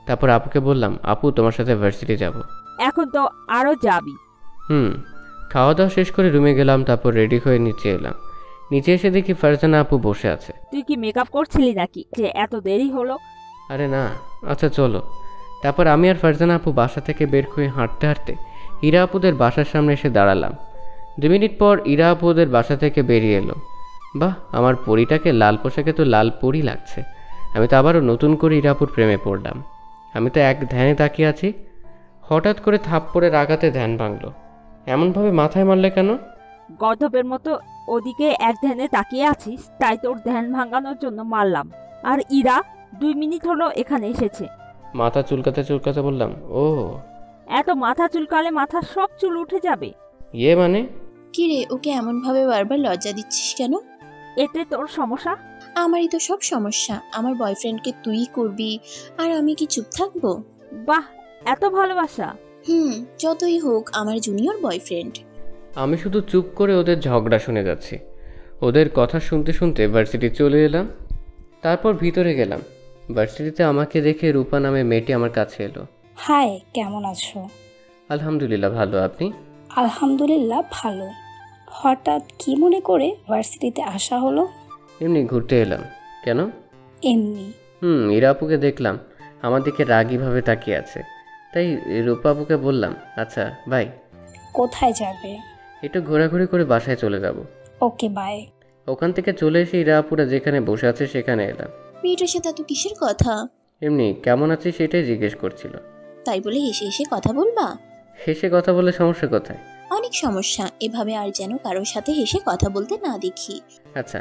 তারপর আপুকে বললাম, আপু তোমার সাথে ভার্সিটি যাব। এখন তো আরো যাবি? খাওয়া দাওয়া শেষ করে রুমে গেলাম। তারপর রেডি হয়ে নিচে এলাম। নিচে এসে দেখি ফারজানা আপু বসে আছে। তুই কি মেকআপ করছিলি নাকি যে এত দেরি হলো? আরে না। আচ্ছা চলো। তারপর আমি আর ফারজানা আপু বাসা থেকে বের হয়ে হাঁটতে হাঁটতে ইরা আপুদের বাসার সামনে এসে দাঁড়ালাম। 2 মিনিট পর ইরা আপুদের বাসা থেকে বেরিয়ে এলো। বাহ, আমার পরিটাকে লাল পোশাকে তো লাল পরি লাগছে। আমি তো আবারও নতুন করে ইরা আপুর প্রেমে পড়লাম। আমি তো এক ধ্যানে তাকিয়ে আছি। হঠাৎ করে থাপ্পড়ের আঘাতে ধ্যান ভাঙলো। এমনভাবে মাথায় মারলে কেন? গর্ধবের মতো ওদিকে এক ধ্যানে তাকিয়ে আছিস, তাই তোর ধ্যান ভাঙানোর জন্য মারলাম। আর ইরা 2 মিনিট হলো এখানে এসেছে। মাথা চুলকাতে চুলকাতে বললাম, ও। এত মাথা চুলকালে মাথার সব চুল উঠে যাবে। মানে? কি রে, ওকে এমন ভাবে বারবার লজ্জা দিচ্ছিস কেন? এতে তোর সমস্যা? আমারই তো সব সমস্যা। আমার বয়ফ্রেন্ডকে তুই করবি আর আমি কি চুপ থাকবো? বাহ, এত ভালোবাসা। যতই হোক আমার জুনিয়র বয়ফ্রেন্ড। আমি শুধু চুপ করে ওদের ঝগড়া শুনে যাচ্ছি। ওদের কথা শুনতে শুনতে ভার্সিটি চলে এলাম। তারপর ভিতরে গেলাম। ভার্সিটিতে আমাকে দেখে রূপা নামে মেয়েটি আমার কাছে এলো। হাই, কেমন আছো? আলহামদুলিল্লাহ, ভালো। আপনি? আলহামদুলিল্লাহ ভালো। হঠাৎ কি মনে করে ভার্সিটিতে আসা হলো? এমনি ঘুরতে এলাম। কেন? এমনি। ইরা আপুকে দেখলাম আমার দিকে রাগীভাবে তাকিয়ে আছে, তাই রূপা আপুকে বললাম, আচ্ছা বাই। কোথায় যাবে? একটু ঘোরাঘুরি করে বাসায় চলে যাব। ওকে, বাই। ওখান থেকে চলে এসে ইরা আপুরা যেখানে বসে আছে সেখানে এলাম। মেয়েটার সাথে এত কিসের কথা? এমনি কেমন আছিস সেটাই জিজ্ঞেস করছিল। তাই বলে হেসে হেসে কথা বলবা? হেসে কথা বলে সমস্যা কোথায়? অনেক সমস্যা। এভাবে আর যেন কারোর সাথে হেসে কথা বলতে না দেখি। আচ্ছা,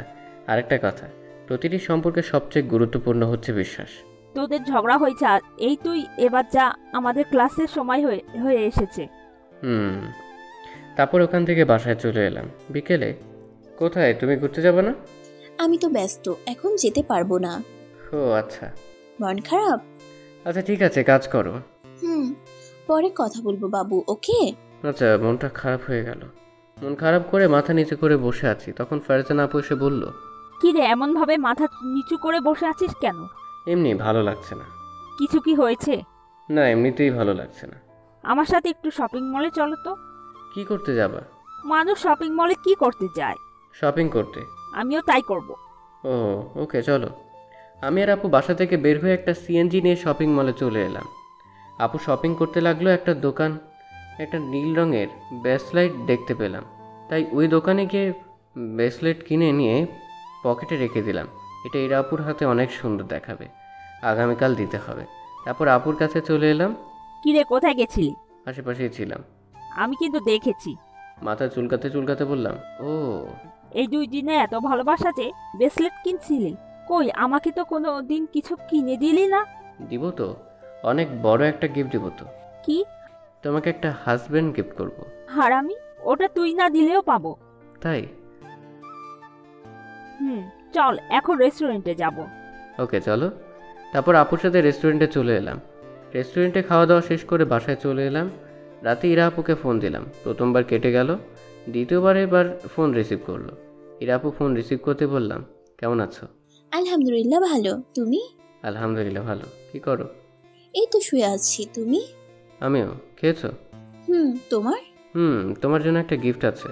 আরেকটা কথা, প্রতিটি সম্পর্কে সবচেয়ে গুরুত্বপূর্ণ হচ্ছে বিশ্বাস। তোদের ঝগড়া হয়েছে আর এই তুই এবার যা, আমাদের ক্লাসের সময় হয়ে এসেছে। তারপর ওখান থেকে বাসায় চলে এলাম। বিকেলে কোথায়? তুমি ঘুরতে যাবে না? আমি তো ব্যস্ত, এখন যেতে পারবো না। ও আচ্ছা। মন খারাপ? আচ্ছা ঠিক আছে, কাজ করো। পরে কথা বলবো বাবু, ওকে? আচ্ছা, মনটা খারাপ হয়ে গেল। মন খারাপ করে মাথা নিচে করে বসে আছি। তখন ফারজানা আপু এসে বলল, কি রে, এমন ভাবে মাথা নিচু করে বসে আছিস কেন? এমনি ভালো লাগছে না। কিছু কি হয়েছে? না, এমনিতেই ভালো লাগছে না। আমার সাথে একটু শপিং মলে চলো তো। কি করতে যাবা? মানুষ শপিং মলে কি করতে যায়? শপিং করতে? আমিও তাই করব। ও ওকে, চলো। আমি আর আপু বাসা থেকে বের হয়ে একটা সিএনজি নিয়ে শপিং মলে চলে এলাম। আপু শপিং করতে লাগলো। একটা দোকান, একটা নীল রঙের ব্রেসলেট দেখতে পেলাম, তাই ওই দোকানে গিয়ে ব্রেসলেট কিনে নিয়ে পকেটে রেখে দিলাম। এটা এর আপুর হাতে অনেক সুন্দর দেখাবে, আগামীকাল দিতে হবে। তারপর আপুর কাছে চলে এলাম। কি রে, কোথায় গেছিলি? আশেপাশেই ছিলাম। আমি কিন্তু দেখেছি। মাথা চুলকাতে চুলকাতে বললাম, ও এই 2 দিনে এত ভালোবাসা যে ব্রেসলেট কিনছিলি। কই, আমাকে তো কোনো দিন কিছু কিনে দিলি না। দিব তো, অনেক বড় একটা গিফট দিব তো। কি? তোমাকে একটা হাজবেন্ড গিফট করব। হারামি, ওটা তুই না দিলেও পাবো। তাই? চল এখন রেস্টুরেন্টে যাব। ওকে চলো। তারপর আপুর সাথে রেস্টুরেন্টে চলে এলাম। রেস্টুরেন্টে খাওয়া দাওয়া শেষ করে বাসায় চলে এলাম। রাতে ইরা আপুকে ফোন দিলাম। প্রথমবার কেটে গেল, দ্বিতীয়বার এবার ফোন রিসিভ করলো। ইরা আপু ফোন রিসিভ করতে বললাম, কেমন আছো? আলহামদুলিল্লাহ ভালো, তুমি? আলহামদুলিল্লাহ ভালো। কি করো? এই তো শুয়ে আছি, তুমি? আমিও। খেয়েছো? তোমার? তোমার জন্য একটা গিফট আছে।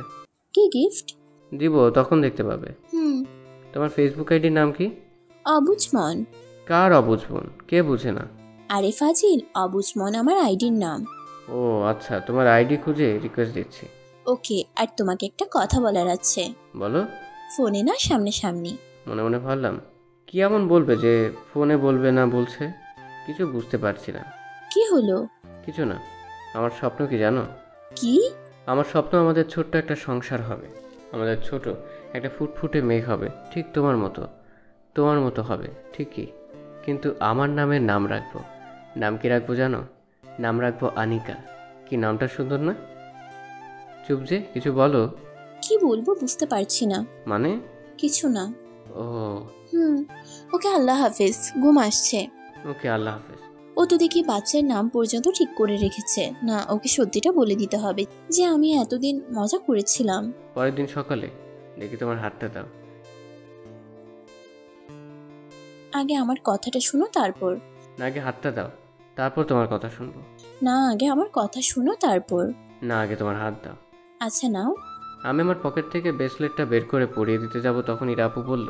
কি গিফট? দিব, তখন দেখতে পাবে। তোমার ফেসবুক আইডির নাম কি? অবুঝমন। কার অবুঝমন? কে বুঝে না? আরে ফাজিল, অবুঝমন আমার আইডির নাম। ও আচ্ছা, তোমার আইডি খুঁজে রিকোয়েস্ট দিচ্ছি। ওকে, আর তোমাকে একটা কথা বলার আছে। বলো। ফোনে না, সামনাসামনি। মনে মনে ভাবলাম, কি এমন বলবে যে ফোনে বলবে না বলছে? কিছু বুঝতে পারছি না। কি হলো? কিছু না। আমার স্বপ্ন কি জানো? কি? আমার স্বপ্ন আমাদের ছোট্ট একটা সংসার হবে। আমাদের ছোট একটা ফুটফুটে মেঘ হবে, ঠিক তোমার মতো। তোমার মতো হবে ঠিকই, কিন্তু আমার নামের নাম রাখবো। নাম কি রাখবো জানো? নাম রাখবো আনিকা। কি নামটা সুন্দর না? চুপ যে, কিছু বলো। কি বলবো বুঝতে পারছি না। মানে? কিছু না। ও ওকে, আল্লাহ হাফেজ, ঘুম আসছে। ওকে, আল্লাহ হাফেজ। ও তো দেখি বাচ্চার নাম পর্যন্ত ঠিক করে রেখেছে। না, ওকে সত্যিটা বলে দিতে হবে যে আমি এতদিন মজা করেছিলাম। পরের দিন সকালে দেখি তোমার হাতটা দাও। আগে আমার কথাটা শুনো তারপর। না, আগে হাতটা দাও, তারপর তোমার কথা শুনবো। না, আগে আমার কথা শুনো তারপর। না, আগে তোমার হাত দাও। আচ্ছা নাও। আমি আমার পকেট থেকে ব্রেসলেটটা বের করে পরিয়ে দিতে যাব, তখন ইরা আপু বলল,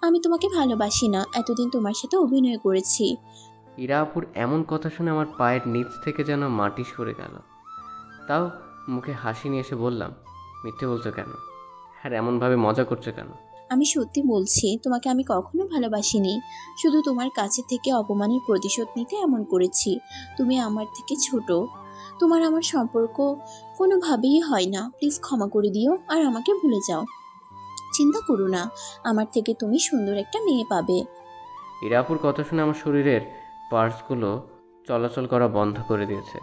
আমি তোমাকে ভালোবাসি না, এতদিন তোমার সাথে অভিনয় করেছি। ইরা আপুর এমন কথা শুনে আমার পায়ের নিচ থেকে যেন মাটি সরে গেল। তাও মুখে হাসি নিয়ে এসে বললাম, মিথ্যে বলছো কেন? হ্যাঁ, এমনভাবে মজা করছো কেন? আমি সত্যি বলছি, তোমাকে আমি কখনো ভালোবাসিনি। শুধু তোমার কাছে থেকে অপমানের প্রতিশোধ নিতে এমন করেছি। তুমি আমার থেকে ছোট, তোমার আমার সম্পর্ক কোনোভাবেই হয় না। প্লিজ ক্ষমা করে দিও আর আমাকে ভুলে যাও। চিন্তা করো না, আমার থেকে তুমি সুন্দর একটা মেয়ে পাবে। ইরা আপুর কথা শুনে আমার শরীরের পার্টসগুলো চলাচল করা বন্ধ করে দিয়েছে।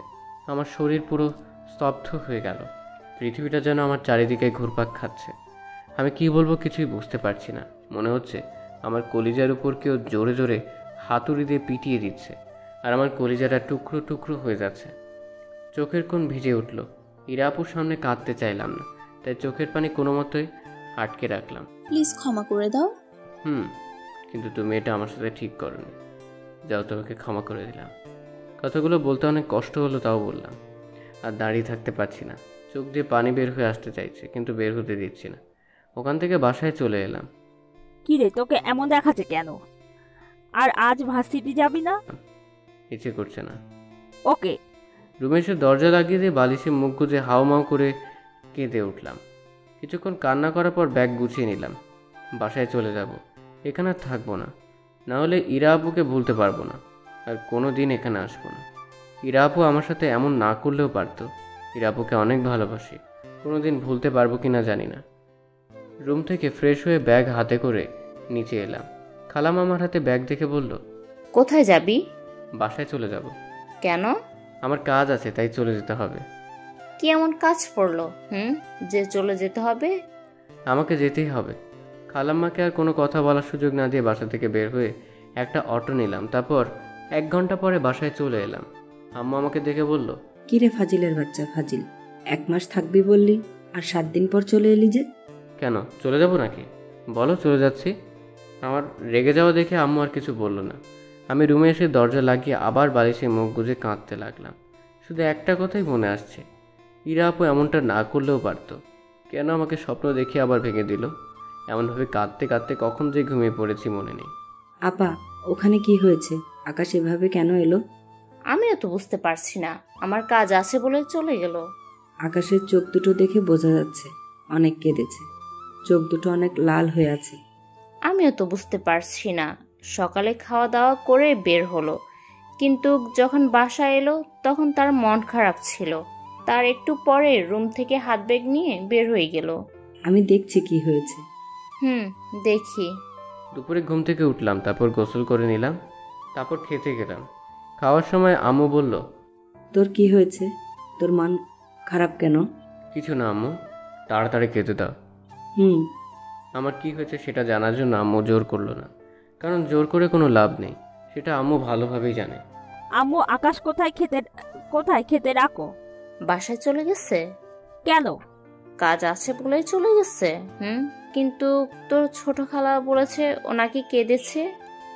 আমার শরীর পুরো স্তব্ধ হয়ে গেল। পৃথিবীটা যেন আমার চারিদিকে ঘুরপাক খাচ্ছে। আমি কি বলবো কিছুই বুঝতে পারছি না। মনে হচ্ছে আমার কলিজার উপর কেউ জোরে জোরে হাতুড়ি দিয়ে পিটিয়ে দিচ্ছে, আর আমার কলিজাটা টুকরো টুকরো হয়ে যাচ্ছে। চোখের কোণ ভিজে উঠল। ইরা আপুর সামনে কাঁদতে চাইলাম না, তাই চোখের পানি কোনো মতোই আটকে রাখলাম। প্লিজ ক্ষমা করে দাও। কিন্তু তুমি এটা আমার সাথে ঠিক করনি। যাও, তোমাকে ক্ষমা করে দিলাম। কথাগুলো বলতে অনেক কষ্ট হলো, তাও বললাম। আর দাঁড়িয়ে থাকতে পারছি না, চোখ দিয়ে পানি বের হয়ে আসতে চাইছে, কিন্তু বের হতে দিচ্ছি না। ওখান থেকে বাসায় চলে এলাম। কি রে, তোকে এমন দেখাচ্ছে কেন? আর আজ ভার্সিটি যাবি না? ইচ্ছে করছে না। ওকে। রুমে এসে দরজা লাগিয়ে দিয়ে বালিশে মুখ গুজে হাওমাও করে কেঁদে উঠলাম। কিছুক্ষণ কান্না করার পর ব্যাগ গুছিয়ে নিলাম। বাসায় চলে যাব, এখানে আর থাকবো না। না হলে ইরা আপুকে ভুলতে পারবো না, আর কোনো দিন এখানে আসবো না। ইরা আপু আমার সাথে এমন না করলেও পারতো। ইরা আপুকে অনেক ভালোবাসি, কোনো দিন ভুলতে পারবো কি না জানি না। রুম থেকে ফ্রেশ হয়ে ব্যাগ হাতে করে নিচে এলাম। খালাম আমার হাতে ব্যাগ দেখে বলল, কোথায় যাবি? বাসায় চলে যাব। কেন? আমার কাজ আছে, তাই চলে যেতে হবে। কি এমন কাজ পড়লো যে চলে যেতে হবে? আমাকে যেতেই হবে। খালাম্মাকে আর কোনো কথা বলার সুযোগ না দিয়ে বাসা থেকে বের হয়ে একটা অটো নিলাম। তারপর 1 ঘন্টা পরে বাসায় চলে এলাম। আম্মা আমাকে দেখে বলল, কিরে ফাজিলের বাচ্চা ফাজিল, 1 মাস থাকবি বললি আর 7 দিন পর চলে এলি যে? কেন, চলে যাব নাকি? বলো, চলে যাচ্ছি। আমার রেগে যাওয়া দেখে আম্মু আর কিছু বলল না। আমি রুমে এসে দরজা লাগিয়ে আবার বালিশে মুখ গুজে কাঁদতে লাগলাম। শুধু একটা কথাই মনে আসছে, ইরা আপু এমনটা না করলেও পারত। কেন আমাকে স্বপ্ন দেখে আবার ভেঙে দিল? এমনভাবে কাঁদতে কাঁদতে কখন যে ঘুমিয়ে পড়েছি মনে নেই। আপা, ওখানে কি হয়েছে? আকাশ এভাবে কেন এলো? আমিও তো বুঝতে পারছি না, আমার কাজ আছে বলে চলে গেল। আকাশের চোখ দুটো দেখে বোঝা যাচ্ছে অনেক কেঁদেছে। চোখ দুটো অনেক লাল হয়ে আছে। আমিও তো বুঝতে পারছি না, সকালে খাওয়া দাওয়া করে বের হলো, কিন্তু যখন বাসায় এলো তখন তার মন খারাপ ছিল। তার একটু পরে রুম থেকে হাত ব্যাগ নিয়ে বের হয়ে গেল। আমি দেখছি কি হয়েছে। দেখি। দুপুরে ঘুম থেকে উঠলাম, তারপর গোসল করে নিলাম, তারপর খেতে গেলাম। খাওয়ার সময় আম্মু বলল, তোর কি হয়েছে? তোর মন খারাপ কেন? কিছু না আম্মু, তাড়াতাড়ি খেতে দাও। আমার কি হয়েছে সেটা জানার জন্য আম্মু জোর করলো না, কারণ জোর করে কোনো লাভ নেই, সেটা আম্মু ভালোভাবেই জানে। আম্মু, আকাশ কোথায় খেতে রাখো? বাসায় চলে গেছে। কেন? কাজ আছে বলেই চলে গেছে। কিন্তু তোর ছোট খালা বলেছে ও নাকি কেঁদেছে,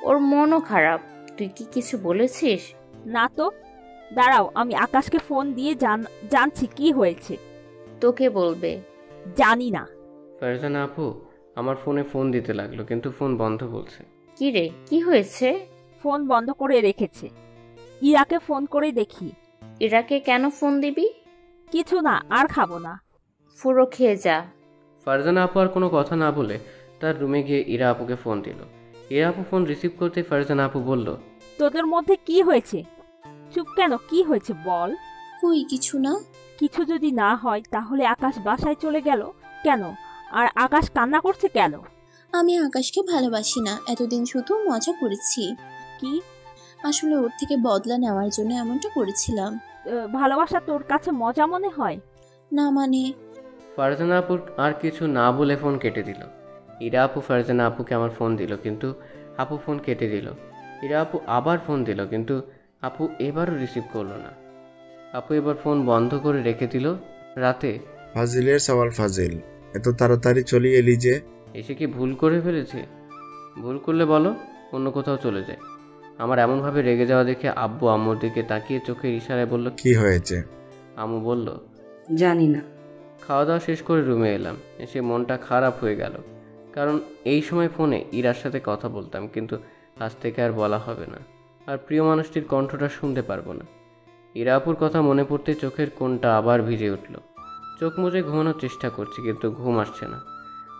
ওর মনও খারাপ। তুই কি কিছু বলেছিস? না তো। দাঁড়াও, আমি আকাশকে ফোন দিয়ে জানছি কি হয়েছে। তোকে বলবে? জানি না। ফারজানা আপু আমার ফোনে ফোন দিতে লাগলো, কিন্তু ফোন বন্ধ বলছে। কি রে, কি হয়েছে? ফোন বন্ধ করে রেখেছে। ইরাকে ফোন করে দেখি। ইরাকে কেন ফোন দিবি? কিছু না, আর খাবো না। পুরো খেয়ে যা। ফারজানা আপু আর কোনো কথা না বলে তার রুমে গিয়ে ইরা আপুকে ফোন দিল। ইরা আপু ফোন রিসিভ করতে ফারজানা আপু বলল, তোদের মধ্যে কি হয়েছে? চুপ কেন? কি হয়েছে বল। কই কিছু না। কিছু যদি না হয় তাহলে আকাশ বাসায় চলে গেল কেন? আর আকাশ কান্না করছে কেন? আমি আকাশকে ভালোবাসি না, এতদিন শুধু মজা করেছি। কি? আসলে ওর থেকে বদলা নেওয়ার জন্য এমনটা করেছিলাম। ভালোবাসা তোর কাছে মজা মনে হয়? না মানে। ফারজানা আপু আর কিছু না বলে ফোন কেটে দিল। ইরা আপু ফারজানা আপুকে আমার ফোন দিল, কিন্তু আপু ফোন কেটে দিল। ইরা আপু আবার ফোন দিল, কিন্তু আপু এবারও রিসিভ করলো না। আপু এবার ফোন বন্ধ করে রেখে দিল। রাতে, ফাজিলের সওয়াল ফাজিল, এত তাড়াতাড়ি চলে এলি যে? এসে কি ভুল করে ফেলেছে? ভুল করলে বলো, অন্য কোথাও চলে যায়। আমার এমনভাবে রেগে যাওয়া দেখে আব্বু আম্মুর দিকে তাকিয়ে চোখের ইশারায় বলল, কি হয়েছে? আম্মু বলল, জানি না। খাওয়া দাওয়া শেষ করে রুমে এলাম। এসে মনটা খারাপ হয়ে গেল, কারণ এই সময় ফোনে ইরার সাথে কথা বলতাম, কিন্তু আজ থেকে আর বলা হবে না, আর প্রিয় মানুষটির কণ্ঠটা শুনতে পারবো না। ইরা আপুর কথা মনে পড়তে চোখের কোণটা আবার ভিজে উঠল। চোখ মুজে ঘুমানোর চেষ্টা করছি, কিন্তু ঘুম আসছে না।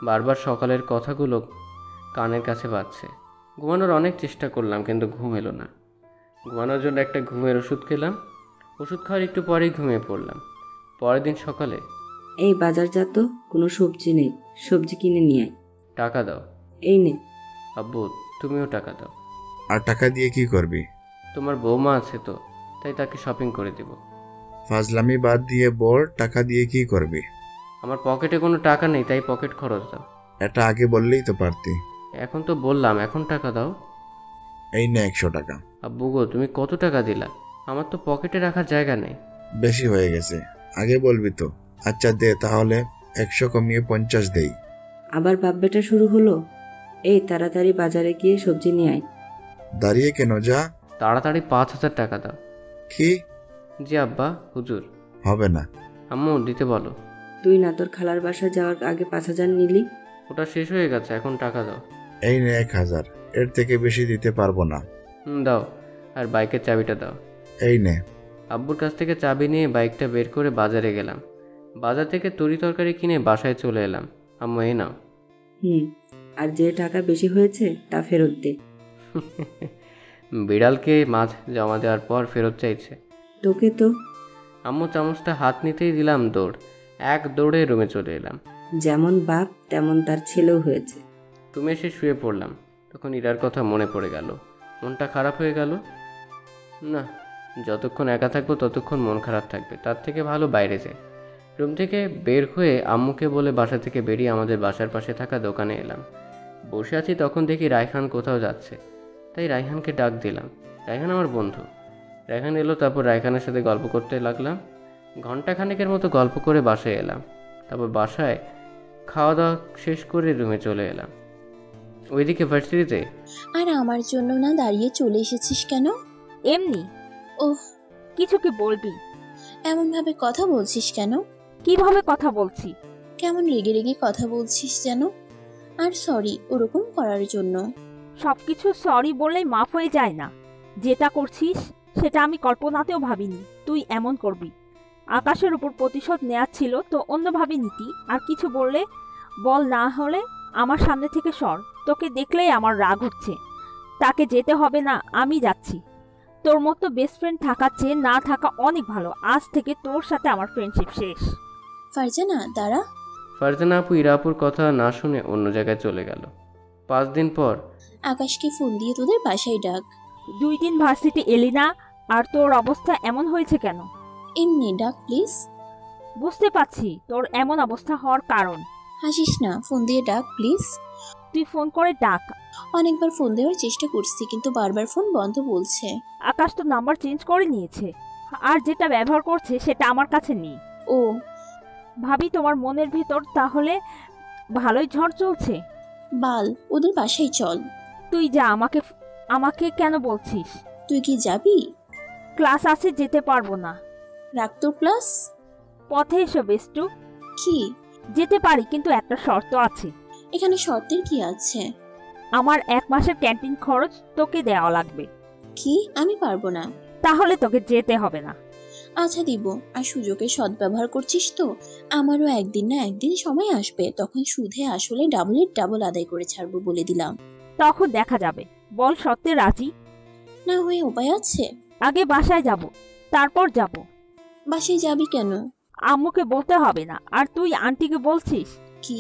বারবার সকালের কথাগুলো কানের কাছে বাজছে। ঘুমানোর অনেক চেষ্টা করলাম, কিন্তু ঘুম এলো না। ঘুমানোর জন্য একটা ঘুমের ওষুধ খেলাম। ওষুধ খাওয়ার একটু পরেই ঘুমিয়ে পড়লাম। পরের দিন সকালে, এই বাজার যা তো, কোনো সবজি নেই, সবজি কিনে নিয়ে আয়। টাকা দাও। এই নে। আব্বু, তুমিও টাকা দাও। আর টাকা দিয়ে কি করবি? তোমার বৌমা আছে তো, তাই তাকে শপিং করে দেব। ফাজলামি বাদ দিয়ে বল, টাকা দিয়ে কি করবি? আমার পকেটে কোনো টাকা নেই, তাই পকেট খরচ দাও। এটা আগে বললেই তো পারতি। এখন তো বললাম, এখন টাকা দাও। এই নে 100 টাকা। আব্বু গো, তুমি কত টাকা দিলা? আমার তো পকেটে রাখার জায়গা নেই। বেশি হয়ে গেছে, আগে বলবি তো। আচ্ছা দে তাহলে, 100 কমিয়ে 50 দেই। আবার বাপ বেটা শুরু হলো। এই তাড়াতাড়ি বাজারে গিয়ে সবজি নিয়ে আয়। দাঁড়িয়ে কেন, যা। তাড়াতাড়ি 5000 টাকা দাও। কি? জি আব্বা, হুজুর। হবে না। আম্মু দিতে বলো। তুই না তোর খালার বাসা যাওয়ার আগে 5000 নিলি? ওটা শেষ হয়ে গেছে, এখন টাকা দাও। এই নে 1000, এর থেকে বেশি দিতে পারবো না। দাও, আর বাইকের চাবিটা দাও। এই নে। আব্বুর কাছ থেকে চাবি নিয়ে বাইকটা বের করে বাজারে গেলাম। বাজার থেকে তরি তরকারি কিনে বাসায় চলে এলাম। আম্মু এই নাও। আর যে টাকা বেশি হয়েছে তা ফেরত দে। বিড়ালকে মাছ জমা দেওয়ার পর ফেরত চাইছে। তোকে তো। আম্মু চামচটা হাত নিতেই দিলাম দৌড়। এক দৌড়ে রুমে চলে এলাম। যেমন বাপ তেমন তার ছেলেও হয়েছে। রুমে এসে শুয়ে পড়লাম। তখন ইরার কথা মনে পড়ে গেল। মনটা খারাপ হয়ে গেল। না, যতক্ষণ একা থাকবো ততক্ষণ মন খারাপ থাকবে, তার থেকে ভালো বাইরে যাই। রুম থেকে বের হয়ে আম্মুকে বলে বাসা থেকে বেরিয়ে আমাদের বাসার পাশে থাকা দোকানে এলাম। বসে আছি, তখন দেখি রায়হান কোথাও যাচ্ছে, তাই রায়হানকে ডাক দিলাম। রায়হান আমার বন্ধু। রায়হান এলো, তারপর রায়হানের সাথে গল্প করতে লাগলাম। ঘন্টাখানেকের মতো গল্প করে বাসায় এলাম। তারপর বাসায় খাওয়া দাওয়া শেষ করে রুমে চলে এলাম। ওইদিকে ভার্সিটিতে? আর আমার জন্য না দাঁড়িয়ে চলে এসেছিস কেন? এমনি। ওহ, কিছু কি বলবি? এমনভাবে কথা বলছিস কেন? কিভাবে কথা বলছি? কেমন রেগে রেগে কথা বলছিস যেন। আর সরি ওরকম করার জন্য। সবকিছু সরি বললেই মাফ হয়ে যায় না। যেটা করছিস সেটা আমি কল্পনাতেও ভাবিনি তুই এমন করবি। আকাশের উপর প্রতিশোধ নেওয়া ছিল তো অন্যভাবে নিতি। আর কিছু বললে বল, না হলে আমার সামনে থেকে সর। তোকে দেখলেই আমার রাগ হচ্ছে। তাকে যেতে হবে না, আমি যাচ্ছি। তোর মতো বেস্ট ফ্রেন্ড থাকার চেয়ে না থাকা অনেক ভালো। আজ থেকে তোর সাথে আমার ফ্রেন্ডশিপ শেষ। ফারজানা দাঁড়া। ফারজানা আপু ইরাপুর কথা না শুনে অন্য জায়গায় চলে গেল। 5 দিন পর আকাশকে ফোন দিয়ে তোদের বাসায় ডাক। 2 দিন ভার্সিটি এলি না, আর তোর অবস্থা এমন হয়েছে কেন? এমনি ডাক প্লিজ। বুঝতে পারছি তোর এমন অবস্থা হওয়ার কারণ। হাসিস না, ফোন দিয়ে ডাক প্লিজ। তুই ফোন করে ডাক। অনেকবার ফোন দেওয়ার চেষ্টা করছি কিন্তু বারবার ফোন বন্ধ বলছে। আকাশ তো নাম্বার চেঞ্জ করে নিয়েছে, আর যেটা ব্যবহার করছে সেটা আমার কাছে নেই। ও ভাবি তোমার মনের ভিতর তাহলে ভালোই ঝড় চলছে। বাল, ওদের বাসায় চল। তুই যা, আমাকে কেন বলছিস? তুই কি যাবি? ক্লাস আছে, যেতে পারবো না। রাখ তোর ক্লাস। পথে এসো বেস্টু। কি? যেতে পারি, কিন্তু একটা শর্ত আছে। এখানে শর্তের কি আছে? আমার 1 মাসের ক্যান্টিন খরচ তোকে দেওয়া লাগবে। কি? আমি পারবো না। তাহলে তোকে যেতে হবে না। আচ্ছা দিব। আর সুযোগের সদ্ব্যবহার করছিস তো। আমারও একদিন না একদিন সময় আসবে, তখন সুদে আসলে ডাবলের ডাবল আদায় করে ছাড়বো বলে দিলাম। তখন দেখা যাবে। বল সত্যি রাজি? না হয়ে উপায় আছে? আগে বাসায় যাব, তারপর যাব। বাসায় যাবি কেন? আম্মুকে বলতে হবে না। আর তুই আন্টিকে বলছিস? কি?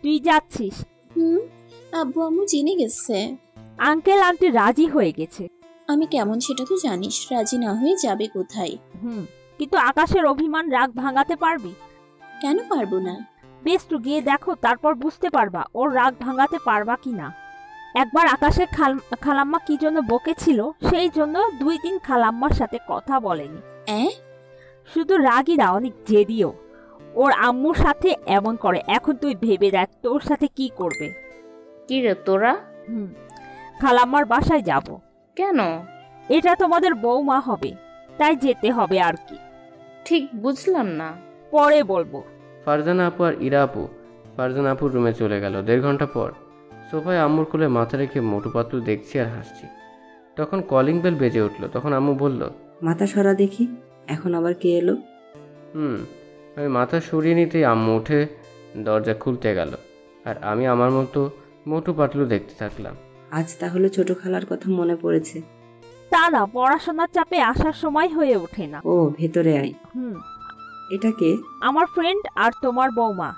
তুই যাচ্ছিস? আব্বু আম্মু জেনে গেছে। আঙ্কেল আন্টি রাজি হয়ে গেছে। আমি কেমন সেটা তো জানিস। রাজি না হয়ে যাবে কোথায়? কিন্তু আকাশের অভিমান রাগ ভাঙাতে পারবি? কেন পারবো না? বেশ, তো গিয়ে দেখো, তারপর বুঝতে পারবা ওর রাগ ভাঙাতে পারবা কিনা। একবার আকাশের খালাম্মা কি জন্য বকেছিল, সেই জন্য 2 দিন খালাম্মার সাথে কথা বলেনি। শুধু রাগই না, অনেক জেদিও। ওর আম্মুর সাথে এমন করে। এখন তুই ভেবে দেখ তোর সাথে কি করবে। কি রে তোরা? খালাম্মার বাসায় যাব। কেন? এটা তোমাদের বৌমা হবে, তাই যেতে হবে আর কি। ঠিক বুঝলাম না। পরে বলবো। ফারজানা আপু আর ইরা আপু ফারজানা আপুর রুমে চলে গেল। 1.5 ঘন্টা পর সোফায় আম্মুর কোলে মাথা রেখে মোটু পাতলু দেখছি আর হাসছি। তখন কলিং বেল বেজে উঠলো। তখন আম্মু বলল, মাথা সরা দেখি। এখন আবার কে এলো? আমি মাথা সরিয়ে নিতেই আম্মু উঠে দরজা খুলতে গেল, আর আমি আমার মতো মোটু পাতলু দেখতে থাকলাম। আজ তাহলে ছোট খালার কথা মনে পড়েছে? তা না, পড়াশোনার চাপে আসার সময় হয়ে ওঠে না। ও, ভেতরে আয়। এটা কে? আমার ফ্রেন্ড আর তোমার বৌমা।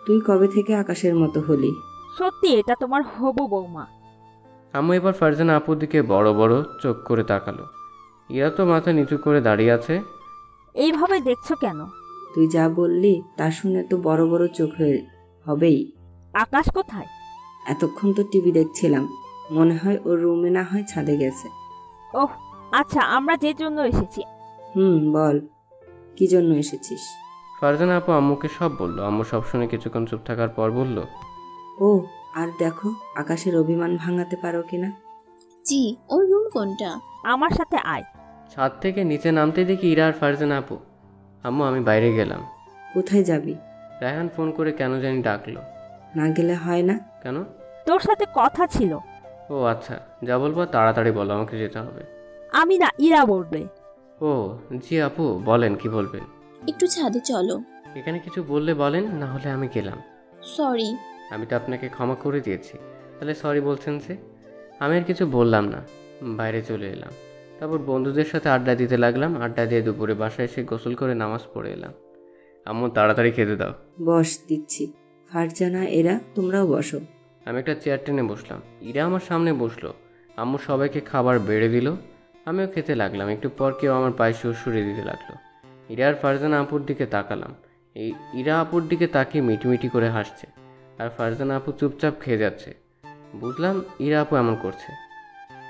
তুই কবে থেকে আকাশের মতো হলি? সত্যি, এটা তোমার হবু বৌমা। আম্মু এবার ফারজানা আপুর দিকে বড় বড় চোখ করে তাকালো। ইরা তো মাথা নিচু করে দাঁড়িয়ে আছে। এইভাবে দেখছো কেন? তুই যা বললি তা শুনে তো বড় বড় চোখ হবেই। আকাশ কোথায়? এতক্ষণ তো টিভি দেখছিলাম। মনে হয় ওর রুমে না হয় ছাদে গেছে। ওহ আচ্ছা, আমরা যে জন্য এসেছি। বল, কি জন্য এসেছিস? ফারজানা আপু আম্মুকে সব বলল। আম্মু সব শুনে কিছুক্ষণ চুপ থাকার পর বলল, ও, আর দেখো আকাশের অভিমান ভাঙাতে পারো কিনা। জি, ওর রুম কোনটা? আমার সাথে আয়। ছাদ থেকে নিচে নামতে দেখি ইরা আর ফারজানা আপু। আম্মু আমি বাইরে গেলাম। কোথায় যাবি? রায়হান ফোন করে কেন জানি ডাকলো। না গেলে হয় না? কেন? তোর সাথে কথা ছিল। ও আচ্ছা, যা বলবো তাড়াতাড়ি বলো, আমাকে যেতে হবে। আমি না, ইরা বলবে। ও জি আপু, বলেন কি বলবেন? একটু ছাদে চলো। এখানে কিছু বললে বলেন, না হলে আমি গেলাম। সরি। আমি তো আপনাকে ক্ষমা করে দিয়েছি, তাহলে সরি বলছেন যে? আমি আর কিছু বললাম না, বাইরে চলে এলাম। তারপর বন্ধুদের সাথে আড্ডা দিতে লাগলাম। আড্ডা দিয়ে দুপুরে বাসায় এসে গোসল করে নামাজ পড়ে এলাম। আম্মু তাড়াতাড়ি খেতে দাও। বস, দিচ্ছি। ফারজানা, এরা তোমরাও বসো। আমি একটা চেয়ার টেনে বসলাম। ইরা আমার সামনে বসলো। আম্মু সবাইকে খাবার বেড়ে দিল। আমিও খেতে লাগলাম। একটু পর কেউ আমার পায়ে সুড়সুড়িয়ে দিতে লাগলো। ইরা আর ফারজানা আপুর দিকে তাকালাম। এই ইরা আপুর দিকে তাকিয়ে মিটিমিটি করে হাসছে, আর ফারজানা আপু চুপচাপ খেয়ে যাচ্ছে। বুঝলাম ইরা আপু এমন করছে।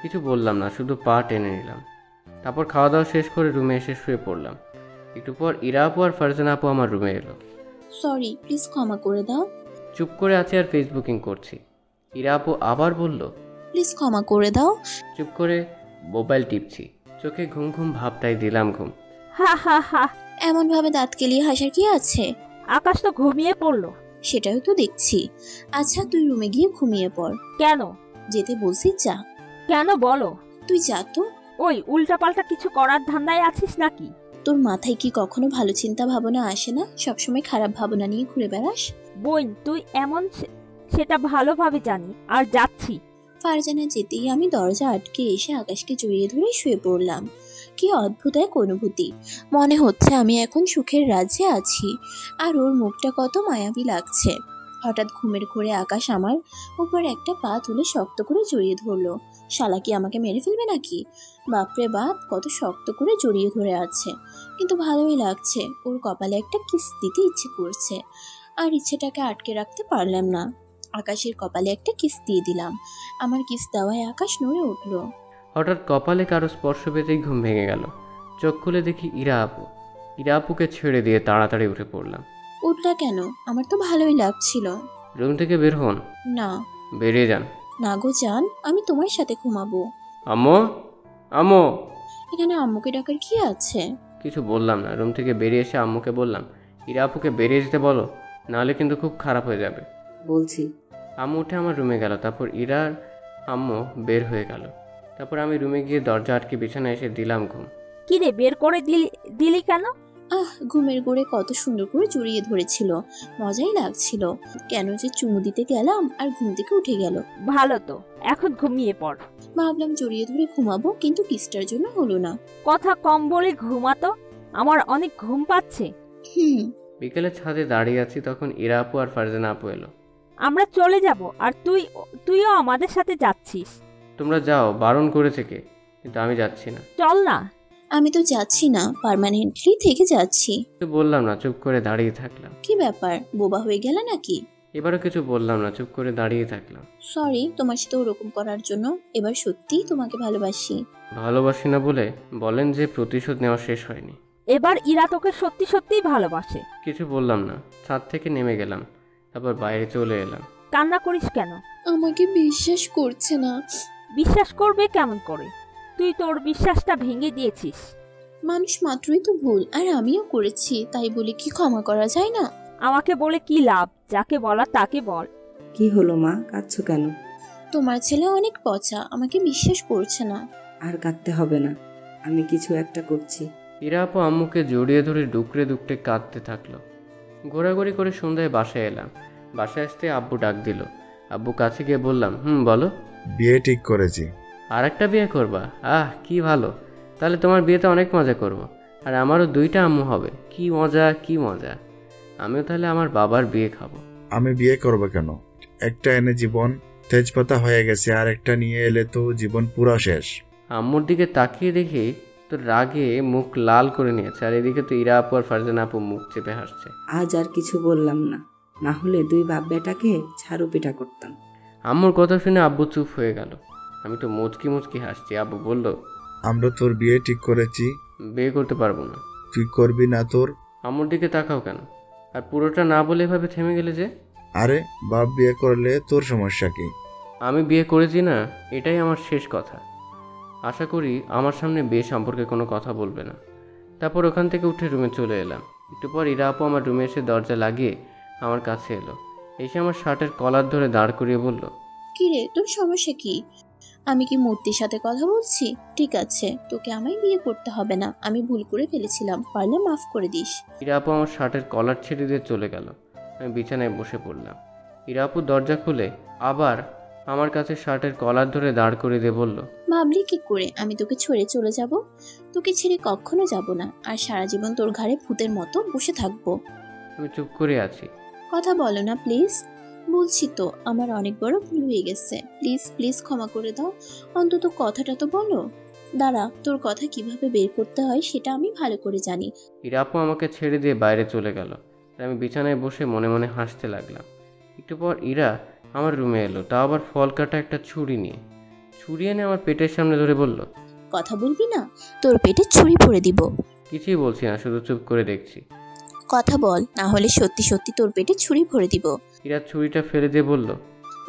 কিছু বললাম না, শুধু পা টেনে নিলাম। তারপর খাওয়া দাওয়া শেষ করে রুমে এসে শুয়ে পড়লাম। একটু পর ইরা আপু আর ফারজানা আপু আমার রুমে এলো। সরি, প্লিজ ক্ষমা করে দাও। চুপ করে আছি আর ফেসবুকিং করছি। ইরা আপু আবার বলল, প্লিজ ক্ষমা করে দাও। চুপ করে মোবাইল টিপছি, চোখে ঘুম ঘুম ভাব, তাই দিলাম ঘুম। হা হা হা। এমনভাবে দাঁত কেলিয়ে হাসার কি আছে? আকাশ তো ঘুমিয়ে পড়লো। সেটাই তো দেখছি। আচ্ছা তুই রুমে গিয়ে ঘুমিয়ে পড়। কেন? যেতে বলছি যা। কেন বলো? তুই যা তো। ওই উল্টাপাল্টা কিছু করার ধান্দায় আছিস নাকি? তোর মাথায় কি কখনো ভালো চিন্তা ভাবনা আসে না? সবসময় খারাপ ভাবনা নিয়ে ঘুরে বেড়াস। বোন তুই এমন সেটা ভালোভাবে জানি। আর যাচ্ছি। ফারজানা যেতেই আমি দরজা আটকে এসে আকাশকে জড়িয়ে ধরে শুয়ে পড়লাম। কি অদ্ভুত এক অনুভূতি। মনে হচ্ছে আমি এখন সুখের রাজ্যে আছি, আর ওর মুখটা কত মায়াবী লাগছে। হঠাৎ ঘুমের ঘোরে আকাশ আমার উপর একটা পা তুলে শক্ত করে জড়িয়ে ধরলো। শালা কি আমাকে মেরে ফেলবে নাকি? বাপরে বাপ, কত শক্ত করে জড়িয়ে ধরে আছে, কিন্তু ভালোই লাগছে। ওর কপালে একটা কিস দিতে ইচ্ছে করছে, আর ইচ্ছেটাকে আটকে রাখতে পারলাম না। আকাশের কপালে একটা কিস দিয়ে দিলাম। আমার কিস দেওয়ায় আকাশ নড়ে উঠল। হঠাৎ কপালে কারো স্পর্শ পেতেই ঘুম ভেঙে গেল। চোখ খুলে দেখি ইরা আপু। ইরা আপুকে ছেড়ে দিয়ে তাড়াতাড়ি উঠে পড়লাম। উঠলা কেন? আমার তো ভালোই লাগছিল। রুম থেকে বের হন। না। বেরিয়ে যান। না গো জান, আমি তোমার সাথে ঘুমাবো। আম্মু, আম্মু। এখানে আম্মুকে ডাকার কি আছে? কিছু বললাম না। রুম থেকে বেরিয়ে এসে আম্মুকে বললাম, ইরা আপুকে বেরিয়ে যেতে বলো, নাহলে কিন্তু খুব খারাপ হয়ে যাবে। বলছি। আম্মু উঠে আমার রুমে গেল। তারপর ইরার আম্মু বের হয়ে গেল। তারপর আমি রুমে গিয়ে দরজা আটকে বিছানায় এসে দিলাম ঘুম। কি রে, বের করে দিলি কেন? ঘুমের গোড়ে কত সুন্দর করে জড়িয়ে ধরেছিল, মজাই লাগছিল। কেন যে চুমু দিতে গেলাম আর ঘুম থেকে উঠে গেল। ভালো তো, এখন ঘুমিয়ে পড়। ভাবলাম জড়িয়ে ধরে ঘুমাবো, কিন্তু কিসটার জন্য হলো না। কথা কম বলে ঘুমাতো, আমার অনেক ঘুম পাচ্ছে। বিকেলে ছাদে দাঁড়িয়ে আছি, তখন ইরা আপু আর ফারজানা আপু এলো। আমরা চলে যাব, আর তুইও আমাদের সাথে যাচ্ছিস। তোমরা যাও, বারণ করেছে কে? কিন্তু আমি যাচ্ছি না। চল না। আমি তো যাচ্ছি না, পার্মানেন্টলি থেকে যাচ্ছি। বললাম না, চুপ করে দাঁড়িয়ে থাকলাম। কি ব্যাপার, বোবা হয়ে গেল নাকি? এবারও কিছু বললাম না, চুপ করে দাঁড়িয়ে থাকলাম। সরি তোমার সাথে ওরকম করার জন্য। এবার সত্যিই তোমাকে ভালোবাসি। ভালোবাসি না বলে বলেন যে প্রতিশোধ নেওয়া শেষ হয়নি। এবার ইরা তোকে সত্যি সত্যিই ভালোবাসে। কিছু বললাম না, ছাদ থেকে নেমে গেলাম। তারপর বাইরে চলে এলাম। কান্না করিস কেন? আমাকে বিশ্বাস করছে না। বিশ্বাস করবে কেমন করে? তুই তোর বিশ্বাসটা ভেঙে দিয়েছিস। মানুষ মাত্রই তো ভুল, আর আমিও করেছি, তাই বলে কি ক্ষমা করা যায় না? আমাকে বলে কি লাভ? যাকে বলা তাকে বল। কি হলো মা, কাঁদছো কেন? তোমার ছেলে অনেক পচা, আমাকে বিশ্বাস করছে না। আর কাঁদতে হবে না, আমি কিছু একটা করছি। ইরা আপু আম্মুকে জড়িয়ে ধরে ডুকরে ডুকরে কাঁদতে থাকলো। ঘোরাঘুরি করে সন্ধ্যায় বাসায় এলাম। বাসায় আসতে আব্বু ডাক দিল। আব্বু কাছে গিয়ে বললাম, বলো। বিয়ে ঠিক করেছি। আর একটা বিয়ে করবা? কি ভালো, তাহলে তোমার বিয়েতে অনেক মজা করব। আর আমারও 2টা আম্মু হবে। কি মজা, কি মজা। আমিও তাহলে আমার বাবার বিয়ে খাবো। আমি বিয়ে করবো কেন? একটা এনে জীবন তেজপাতা হয়ে গেছে, আর একটা নিয়ে এলে তো জীবন পুরা শেষ। আম্মুর দিকে তাকিয়ে দেখি তো রাগে মুখ লাল করে নিয়েছে, আর এদিকে তো ইরা আপু আর ফারজানা আপু মুখ চেপে হাসছে। আজ আর কিছু বললাম না, না হলে 2 বাপ বেটাকে ছাড়ু পিটা করতাম। আম্মুর কথা শুনে আব্বু চুপ হয়ে গেল। আমি তো মুচকি মুচকি হাসছি। আব্বু বলল, আমরা তোর বিয়ে ঠিক করেছি। বিয়ে করতে পারবো না। তুই করবি না তোর? আম্মুর দিকে তাকাও কেন? আর পুরোটা না বলে এভাবে থেমে গেলে যে? আরে বাপ বিয়ে করলে তোর সমস্যা কি? আমি বিয়ে করেছি না, এটাই আমার শেষ কথা। আশা করি আমার সামনে বিয়ে সম্পর্কে কোনো কথা বলবে না। তারপর ওখান থেকে উঠে রুমে চলে এলাম। একটু পর ইরা আপু আমার রুমে এসে দরজা লাগিয়ে আমার কাছে এলো। এসে আমার শার্টের কলার ধরে দাঁড় করিয়ে বলল, কি রে, তোর সমস্যা কি? আমি কি মূর্তির সাথে কথা বলছি? ঠিক আছে, তোকে আমায় বিয়ে করতে হবে না, আমি ভুল করে ফেলেছিলাম, পারলে মাফ করে দিস। ইরা আপু আমার শার্টের কলার ছেড়ে দিয়ে চলে গেল। আমি বিছানায় বসে পড়লাম। ইরা আপু দরজা খুলে আবার আমার কাছে শার্টের কলার ধরে দাঁড় করিয়ে দিয়ে বলল, ভাবলি কি করে আমি তোকে ছেড়ে চলে যাব? তোকে ছেড়ে কখনো যাব না, আর সারা জীবন তোর ঘাড়ে ভূতের মতো বসে থাকবো। আমি চুপ করে আছি। কথা বলো না প্লিজ। বলছি তো, আমার অনেক বড় ভুল হয়ে গেছে, প্লিজ প্লিজ ক্ষমা করে দাও। অন্তত কথাটা তো বলো। দাঁড়া, তোর কথা কিভাবে বের করতে হয় সেটা আমি ভালো করে জানি। ইরা আপু আমাকে ছেড়ে দিয়ে বাইরে চলে গেল। আমি বিছানায় বসে মনে মনে হাসতে লাগলাম। একটু পর ইরা আমার রুমে এলো, তাও আবার ফল কাটা একটা ছুরি নিয়ে। ছুরি এনে আমার পেটের সামনে ধরে বলল, কথা বলবি না, তোর পেটে ছুরি ভরে দিব। কিছুই বলছি না, শুধু চুপ করে দেখছি। কথা বল, না হলে সত্যি সত্যি তোর পেটে ছুরি ভরে দিব। ইরা ছুরিটা ফেলে দিয়ে বলল,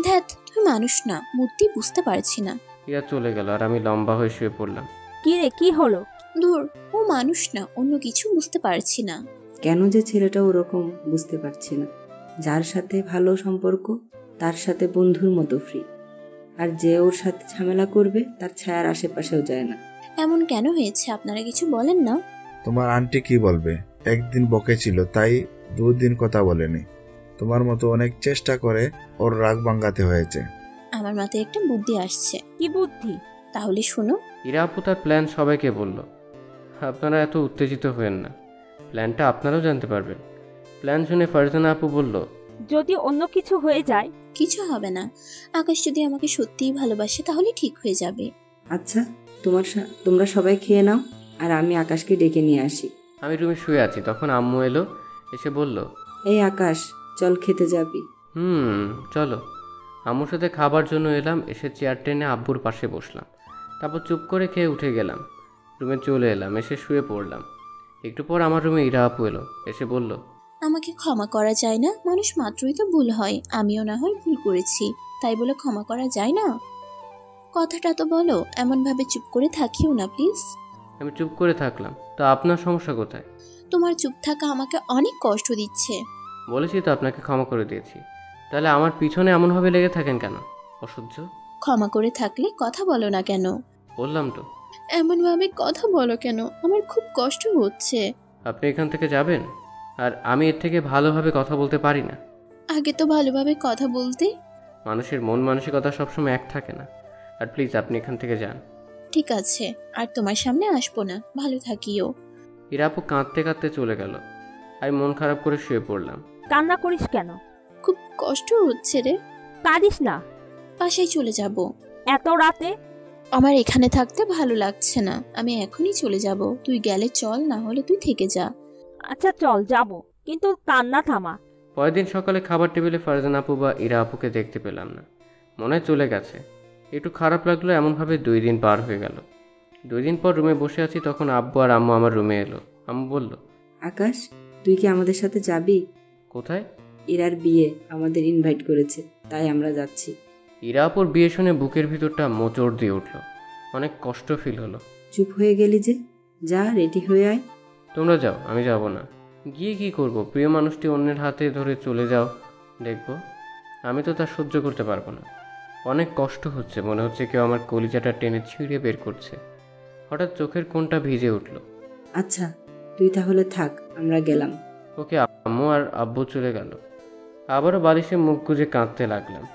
ধ্যাত, তুমি মানুষ না, মূর্তি বুঝতে পারছি না। ইরা চলে গেল আর আমি লম্বা হয়ে শুয়ে পড়লাম। কি রে, কি হলো? ধুর, ও মানুষ না, অন্য কিছু বুঝতে পারছি না। কেন যে ছেলেটা ওরকম বুঝতে পারছি না। যার সাথে ভালো সম্পর্ক তার সাথে বন্ধুর মতো ফ্রি, আর যে ওর সাথে ঝামেলা করবে তার ছায়ার আশেপাশেও যায় না। এমন কেন হয়েছে আপনারা কিছু বলেন না? তোমার আন্টি কি বলবে? একদিন বকেছিল তাই 2 দিন কথা বলেনি। তোমার মতো অনেক চেষ্টা করে ওর রাগ ভাঙাতে হয়েছে। আমার মাথায় একটা বুদ্ধি আসছে। কি বুদ্ধি? তাহলে শোনো। ইরা আপু তার প্ল্যান সবাইকে বলল। আপনারা এত উত্তেজিত হবেন না, প্ল্যানটা আপনারাও জানতে পারবেন। প্ল্যান শুনে ফারজানা আপু বলল, যদি অন্য কিছু হয়ে যায়? কিছু হবে না, আকাশ যদি আমাকে সত্যিই ভালোবাসে তাহলে ঠিক হয়ে যাবে। আচ্ছা, তোমরা সবাই খেয়ে নাও, আর আমি আকাশকে ডেকে নিয়ে আসি। আমি রুমে শুয়ে আছি, তখন আম্মু এলো, এসে বলল, এই আকাশ, চল খেতে যাবি। চলো। আম্মুর সাথে খাবার জন্য এলাম, এসে চেয়ার টেনে আব্বুর পাশে বসলাম। তারপর চুপ করে খেয়ে উঠে গেলাম। রুমে চলে এলাম, এসে শুয়ে পড়লাম। একটু পর আমার রুমে ইরা আপু এলো, এসে বলল, আমাকে ক্ষমা করা যায় না? মানুষ মাত্রই তো ভুল হয়, আমিও না হয় ভুল করেছি, তাই বলে ক্ষমা করা যায় না? কথাটা তো বলো, এমনভাবে চুপ করে থাকিও না প্লিজ। আমি চুপ করে থাকলাম, তো আপনার সমস্যা কোথায়? তোমার চুপ থাকা আমাকে অনেক কষ্ট দিচ্ছে। বলেছি তো আপনাকে ক্ষমা করে দিয়েছি, তাহলে আমার পিছনে এমনভাবে লেগে থাকেন কেন? অসহ্য। ক্ষমা করে থাকলে কথা বলো না কেন? বললাম তো। এমনভাবে কথা বলো কেন? আমার খুব কষ্ট হচ্ছে। আপনি এখান থেকে যাবেন, আর আমি এর থেকে ভালোভাবে কথা বলতে পারি না। আগে তো ভালোভাবে কথা বলতে। মানুষের মন মানসিকতা সবসময় এক থাকে না। আর প্লিজ আপনি এখান থেকে যান। ঠিক আছে, আর তোমার সামনে আসবো না, ভালো থাকিও। ইরা আপু কাঁদতে কাঁদতে চলে গেল। আমি মন খারাপ করে শুয়ে পড়লাম। কান্না করিস কেন? খুব কষ্ট হচ্ছে রে। কাঁদিস না। বাসায় চলে যাব। এত রাতে? আমার এখানে থাকতে ভালো লাগছে না, আমি এখনই চলে যাব। তুই গেলে চল, না হলে তুই থেকে যা। আচ্ছা চল, যাব, কিন্তু কান্না থামা। পরের দিন সকালে খাবার টেবিলে ফারজানা আপু বা ইরা আপুকে দেখতে পেলাম না, মনে হয় চলে গেছে। একটু খারাপ লাগলো। এমনভাবে 2 দিন পার হয়ে গেল। 2 দিন পর রুমে বসে আছি, তখন আব্বু আর আম্মু আমার রুমে এলো। আম্মু বলল, আকাশ, তুই কি আমাদের সাথে যাবি? কোথায়? ইরার বিয়ে, আমাদের ইনভাইট করেছে, তাই আমরা যাচ্ছি। ইরা আপুর বিয়ে শুনে বুকের ভিতরটা মোচড় দিয়ে উঠল। অনেক কষ্ট ফিল হলো। চুপ হয়ে গেলি যে, যা রেডি হয়ে আয়। তোমরা যাও, আমি যাব না। গিয়ে কি করব? প্রিয় মানুষটি অন্যের হাতে ধরে চলে যাও, দেখব? আমি তো তা সহ্য করতে পারবো না। অনেক কষ্ট হচ্ছে, মনে হচ্ছে কেউ আমার কলিজাটা টেনে ছিঁড়ে বের করছে। হঠাৎ চোখের কোণটা ভিজে উঠল। আচ্ছা, তুই তাহলে থাক, আমরা গেলাম। ওকে, আম্মু আর আব্বু চলে গেল। আবারও বালিশে মুখ গুজে কাঁদতে লাগলাম।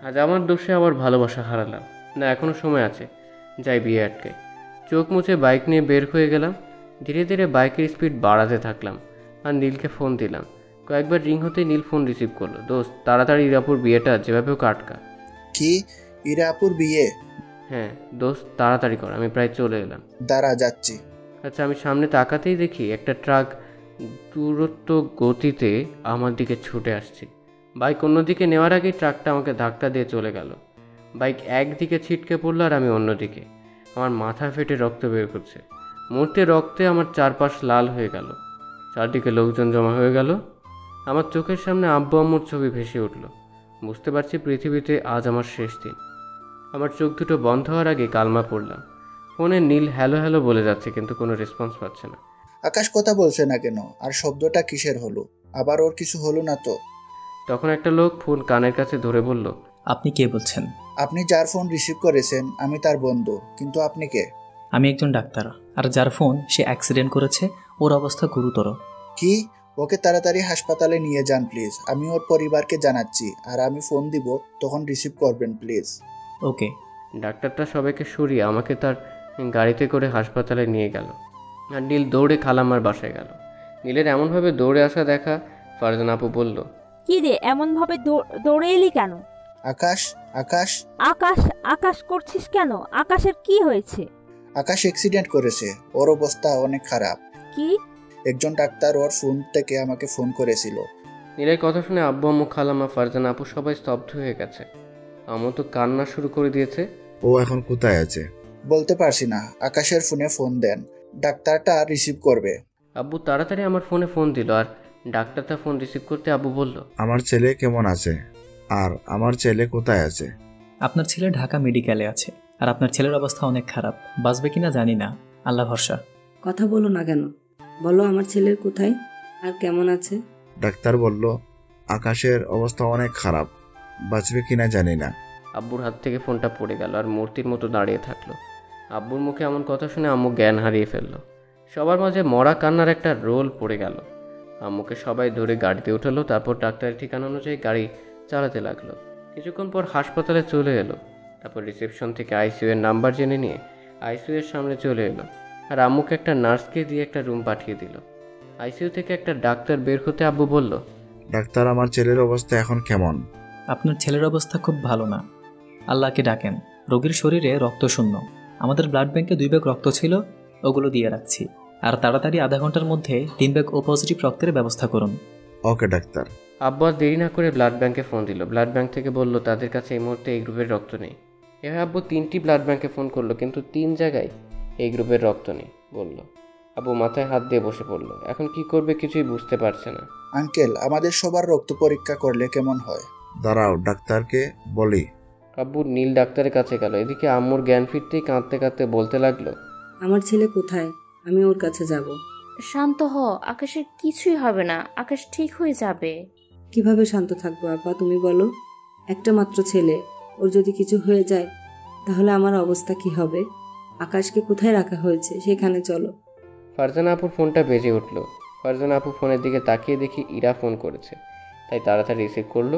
আজ আমার দোষে আবার ভালোবাসা হারালাম। না, এখনও সময় আছে, যাই বিয়ে আটকে। চোখ মুছে বাইক নিয়ে বের হয়ে গেলাম। ধীরে ধীরে বাইকের স্পিড বাড়াতে থাকলাম আর নীলকে ফোন দিলাম। কয়েকবার রিং হতেই নীল ফোন রিসিভ করলো। দোস্ত, তাড়াতাড়ি ইরাপুর বিয়েটা যেভাবেও কাটকা। কি? ইরা আপুর বিয়ে? হ্যাঁ দোস্ত, তাড়াতাড়ি কর, আমি প্রায় চলে এলাম। দাঁড়া, যাচ্ছি। আচ্ছা, আমি সামনে তাকাতেই দেখি একটা ট্রাক দূরত্ব গতিতে আমার দিকে ছুটে আসছে। বাইক অন্যদিকে নেওয়ার আগেই ট্রাকটা আমাকে ধাক্কা দিয়ে চলে গেল। বাইক একদিকে ছিটকে পড়লো আর আমি অন্যদিকে। আমার মাথা ফেটে রক্ত বের করছে। মুহূর্তে রক্তে আমার চারপাশ লাল হয়ে গেল। চারদিকে লোকজন জমা হয়ে গেল। আমার চোখের সামনে আব্বু আম্মুর ছবি ভেসে উঠল। বুঝতে পারছি পৃথিবীতে আজ আমার শেষ দিন। আমার চোখ দুটো বন্ধ হওয়ার আগে কালমা পড়লাম। ফোনে নীল হ্যালো হ্যালো বলে যাচ্ছে, কিন্তু কোনো রেসপন্স পাচ্ছে না। আকাশ কথা বলছে না কেন? আর শব্দটা কিসের হলো? আবার ওর কিছু হলো না তো? তখন একটা লোক ফোন কানের কাছে ধরে বলল, আপনি কে বলছেন? আপনি যার ফোন রিসিভ করেছেন আমি তার বন্ধু, কিন্তু আপনি কে? আমি একজন ডাক্তার, আর যার ফোন সে অ্যাক্সিডেন্ট করেছে, ওর অবস্থা গুরুতর। কি? ওকে তাড়াতাড়ি হাসপাতালে নিয়ে যান প্লিজ। আমি ওর পরিবারকে জানাচ্ছি, আর আমি ফোন দিব, তখন রিসিভ করবেন প্লিজ। ওকে। ডাক্তারটা সবাইকে সরিয়ে আমাকে তার গাড়িতে করে হাসপাতালে নিয়ে গেল। আর নীল দৌড়ে খালাম্মার বাসায় গেল। নীলের এমনভাবে দৌড়ে আসা দেখা ফারজানা আপু বলল, কি রে, এমনভাবে দৌড়ে এলি কেন? আকাশ, আকাশ, আকাশ আকাশ করছিস কেন? আকাশের কি হয়েছে? আকাশ অ্যাক্সিডেন্ট করেছে, ওর অবস্থা অনেক খারাপ। কি? একজন ডাক্তার ওর ফোন থেকে আমাকে ফোন করেছিল। নীলের কথা শুনে আব্বু আম্মু খালাম্মা ফারজানা আপু সবাই স্তব্ধ হয়ে গেছে। আম্মু তো কান্না শুরু করে দিয়েছে। ও এখন কোথায় আছে? বলতে পারছি না, আকাশের ফোনে ফোন দেন, ডাক্তারটা রিসিভ করবে। আব্বু তাড়াতাড়ি আমার ফোনে ফোন দিল, আর ডাক্তারটা ফোন রিসিভ করতে আব্বু বলল, আমার ছেলে কেমন আছে? আর আমার ছেলে কোথায় আছে? আপনার ছেলে ঢাকা মেডিকেলে আছে, আর আপনার ছেলের অবস্থা অনেক খারাপ, বাঁচবে কিনা জানি না, আল্লাহ ভরসা। কথা বলো না কেন? বলো আমার ছেলের কোথায় আর কেমন আছে। ডাক্তার বলল আকাশের অবস্থা অনেক খারাপ, বাঁচবে কিনা জানি না। আব্বুর হাত থেকে ফোনটা পড়ে গেল আর মূর্তির মতো দাঁড়িয়ে থাকলো। আব্বুর মুখে এমন কথা শুনে আম্মু জ্ঞান হারিয়ে ফেললো। সবার মাঝে মরা কান্নার একটা রোল পড়ে গেল। আম্মুকে সবাই ধরে গাড়িতে উঠালো, তারপর ডাক্তারের ঠিকানা অনুযায়ী গাড়ি চালাতে লাগলো। কিছুক্ষণ পর হাসপাতালে চলে এলো। তারপর রিসেপশন থেকে আইসিইউ এর নাম্বার জেনে নিয়ে আইসিইউ এর সামনে চলে এলো আর আম্মুকে একটা নার্সকে দিয়ে একটা রুম পাঠিয়ে দিল। আইসিইউ থেকে একটা ডাক্তার বের হতে আব্বু বলল, ডাক্তার আমার ছেলের অবস্থা এখন কেমন? আপনার ছেলের অবস্থা খুব ভালো না, আল্লাহকে ডাকেন। রোগীর শরীরে রক্ত শূন্য, আমাদের ব্লাড ব্যাংকে 2 ব্যাগ রক্ত ছিল, ওগুলো দিয়ে রাখছি। আর তাড়াতাড়ি আধা ঘন্টার মধ্যে 3 ব্যাগ ও পজিটিভ রক্তের ব্যবস্থা করুন। ওকে ডাক্তার। আব্বু আর দেরি না করে ব্লাড ব্যাংকে ফোন দিল। ব্লাড ব্যাংক থেকে বলল তাদের কাছে এই মুহূর্তে এই গ্রুপের রক্ত নেই। এভাবে আব্বু 3টি ব্লাড ব্যাংকে ফোন করলো, কিন্তু 3 জায়গায় এই গ্রুপের রক্ত নেই বলল। আব্বু মাথায় হাত দিয়ে বসে পড়লো। এখন কি করবে কিছুই বুঝতে পারছে না। আঙ্কেল, আমাদের সবার রক্ত পরীক্ষা করলে কেমন হয়? দাঁড়াও, ডাক্তারকে বলি। আব্বু নীল ডাক্তারের কাছে গেল। এদিকে আম্মুর জ্ঞান ফিরতেই কাঁদতে কাঁদতে বলতে লাগলো, আমার ছেলে কোথায়? আমি ওর কাছে যাব। শান্ত হ, আকাশের কিছুই হবে না, আকাশ ঠিক হয়ে যাবে। কিভাবে শান্ত থাকবো আপা, তুমি বলো? একটা মাত্র ছেলে, ওর যদি কিছু হয়ে যায় তাহলে আমার অবস্থা কি হবে? আকাশকে কোথায় রাখা হয়েছে সেখানে চলো। ফারজানা আপুর ফোনটা বেজে উঠলো। ফারজানা আপু ফোনের দিকে তাকিয়ে দেখি ইরা ফোন করেছে, তাই তাড়াতাড়ি রিসিভ করলো।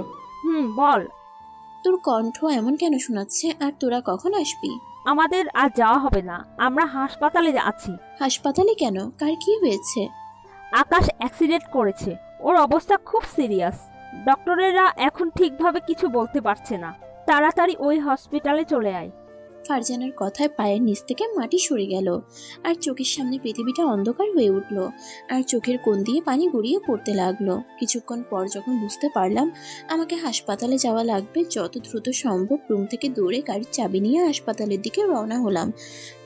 বল। তোর কণ্ঠ এমন কেন শোনাচ্ছে? আর তোরা কখন আসবি? আমাদের আর যাওয়া হবে না, আমরা হাসপাতালে আছি। হাসপাতালে কেন? কার কি হয়েছে? আকাশ অ্যাক্সিডেন্ট করেছে, ওর অবস্থা খুব সিরিয়াস। ডক্টরেরা এখন ঠিকভাবে কিছু বলতে পারছে না, তাড়াতাড়ি ওই হসপিটালে চলে আয়। ফারজানার কথায় পায়ের নিচ থেকে মাটি সরে গেল আর চোখের সামনে পৃথিবীটা অন্ধকার হয়ে উঠল আর চোখের কোণ দিয়ে পানি গড়িয়ে পড়তে লাগলো। কিছুক্ষণ পর যখন বুঝতে পারলাম আমাকে হাসপাতালে যাওয়া লাগবে, যত দ্রুত সম্ভব রুম থেকে দৌড়ে গাড়ির চাবি নিয়ে হাসপাতালের দিকে রওনা হলাম।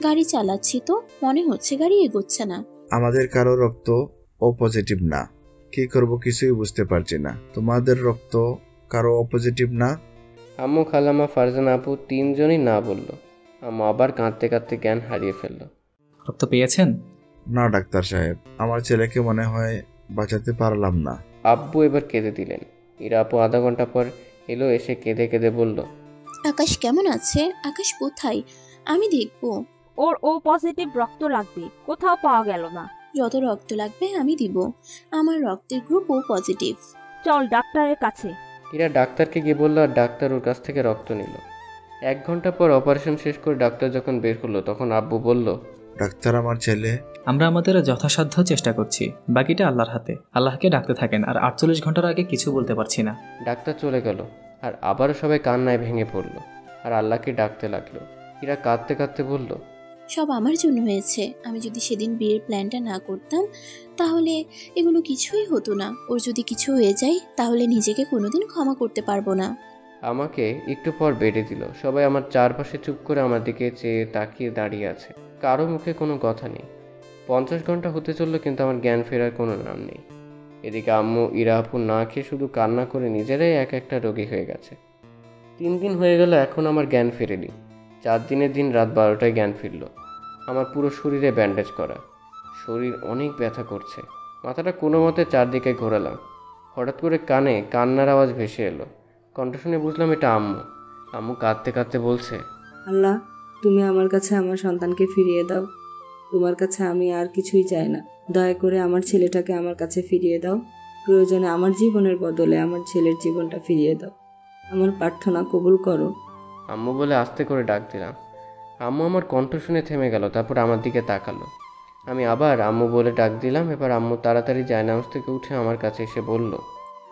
গাড়ি চালাচ্ছি তো মনে হচ্ছে গাড়ি এগোচ্ছে না। আমাদের কারো রক্ত ও পজিটিভ না, কি করব কিছুই বুঝতে পারছি না। তোমাদের রক্ত কারো পজিটিভ না? আম্মু, খালামা, ফারজানা আপু 3 জনই না বলল। আম্মু আবার কাঁদতে কাঁদতে জ্ঞান হারিয়ে ফেললো। রক্ত পেয়েছেন? না ডাক্তার সাহেব, আমার ছেলেকে মনে হয় বাঁচাতে পারলাম না। আব্বু এবার কেঁদে দিলেন। ইরা আপু আধা ঘন্টা পর এলো, এসে কেঁদে কেঁদে বলল, আকাশ কেমন আছে? আকাশ কোথায়? আমি দেখবো। ওর ও পজিটিভ রক্ত লাগবে, কোথাও পাওয়া গেল না। যত রক্ত লাগবে আমি দিব, আমার রক্তের গ্রুপ ও পজিটিভ। চল ডাক্তারের কাছে। ইরা ডাক্তারকে গিয়ে বললো আর ডাক্তার ওর কাছ থেকে রক্ত নিল। 1 ঘন্টা পর অপারেশন শেষ করে ডাক্তার যখন বের হলো তখন আব্বু বলল, ডাক্তার আমার ছেলে। আমরা আমাদের যথাসাধ্য চেষ্টা করছি, বাকিটা আল্লাহর হাতে। আল্লাহকে ডাকতে থাকেন, আর 48 ঘন্টার আগে কিছু বলতে পারছি না। ডাক্তার চলে গেল আর আবারও সবাই কান্নায় ভেঙে পড়লো আর আল্লাহকে ডাকতে লাগলো। ইরা কাঁদতে কাঁদতে বলল, সব আমার জন্য হয়েছে। আমি যদি সেদিন বিয়ের প্ল্যানটা না করতাম তাহলে এগুলো কিছুই হতো না। ওর যদি কিছু হয়ে যায় তাহলে নিজেকে কোনোদিন ক্ষমা করতে পারবো না। আমাকে একটু পর বেডে দিল। সবাই আমার চারপাশে চুপ করে আমার দিকে চেয়ে তাকিয়ে দাঁড়িয়ে আছে, কারো মুখে কোনো কথা নেই। 50 ঘন্টা হতে চললো কিন্তু আমার জ্ঞান ফেরার কোনো নাম নেই। এদিকে আম্মু, ইরা আপু না খেয়ে শুধু কান্না করে নিজেরাই এক একটা রোগী হয়ে গেছে। 3 দিন হয়ে গেল, এখন আমার জ্ঞান ফেরেনি। 4 দিনের দিন রাত 12টায় জ্ঞান ফিরল। আমার পুরো শরীরে ব্যান্ডেজ করা, শরীর অনেক ব্যথা করছে। মাথাটা কোনো মতে চারদিকে ঘোরালাম। হঠাৎ করে কানে কান্নার আওয়াজ ভেসে এলো। কণ্ঠ শুনে বুঝলাম এটা আম্মু। আম্মু কাঁদতে কাঁদতে বলছে, আল্লাহ, তুমি আমার কাছে আমার সন্তানকে ফিরিয়ে দাও। তোমার কাছে আমি আর কিছুই চাই না। দয়া করে আমার ছেলেটাকে আমার কাছে ফিরিয়ে দাও। প্রয়োজনে আমার জীবনের বদলে আমার ছেলের জীবনটা ফিরিয়ে দাও। আমার প্রার্থনা কবুল করো। আম্মু বলে আস্তে করে ডাক দিলাম। আম্মু আমার কণ্ঠ শুনে থেমে গেল, তারপর আমার দিকে তাকালো। আমি আবার আম্মু বলে ডাক দিলাম। এবার আম্মু তাড়াতাড়ি জায়নামাজ থেকে উঠে আমার কাছে এসে বলল,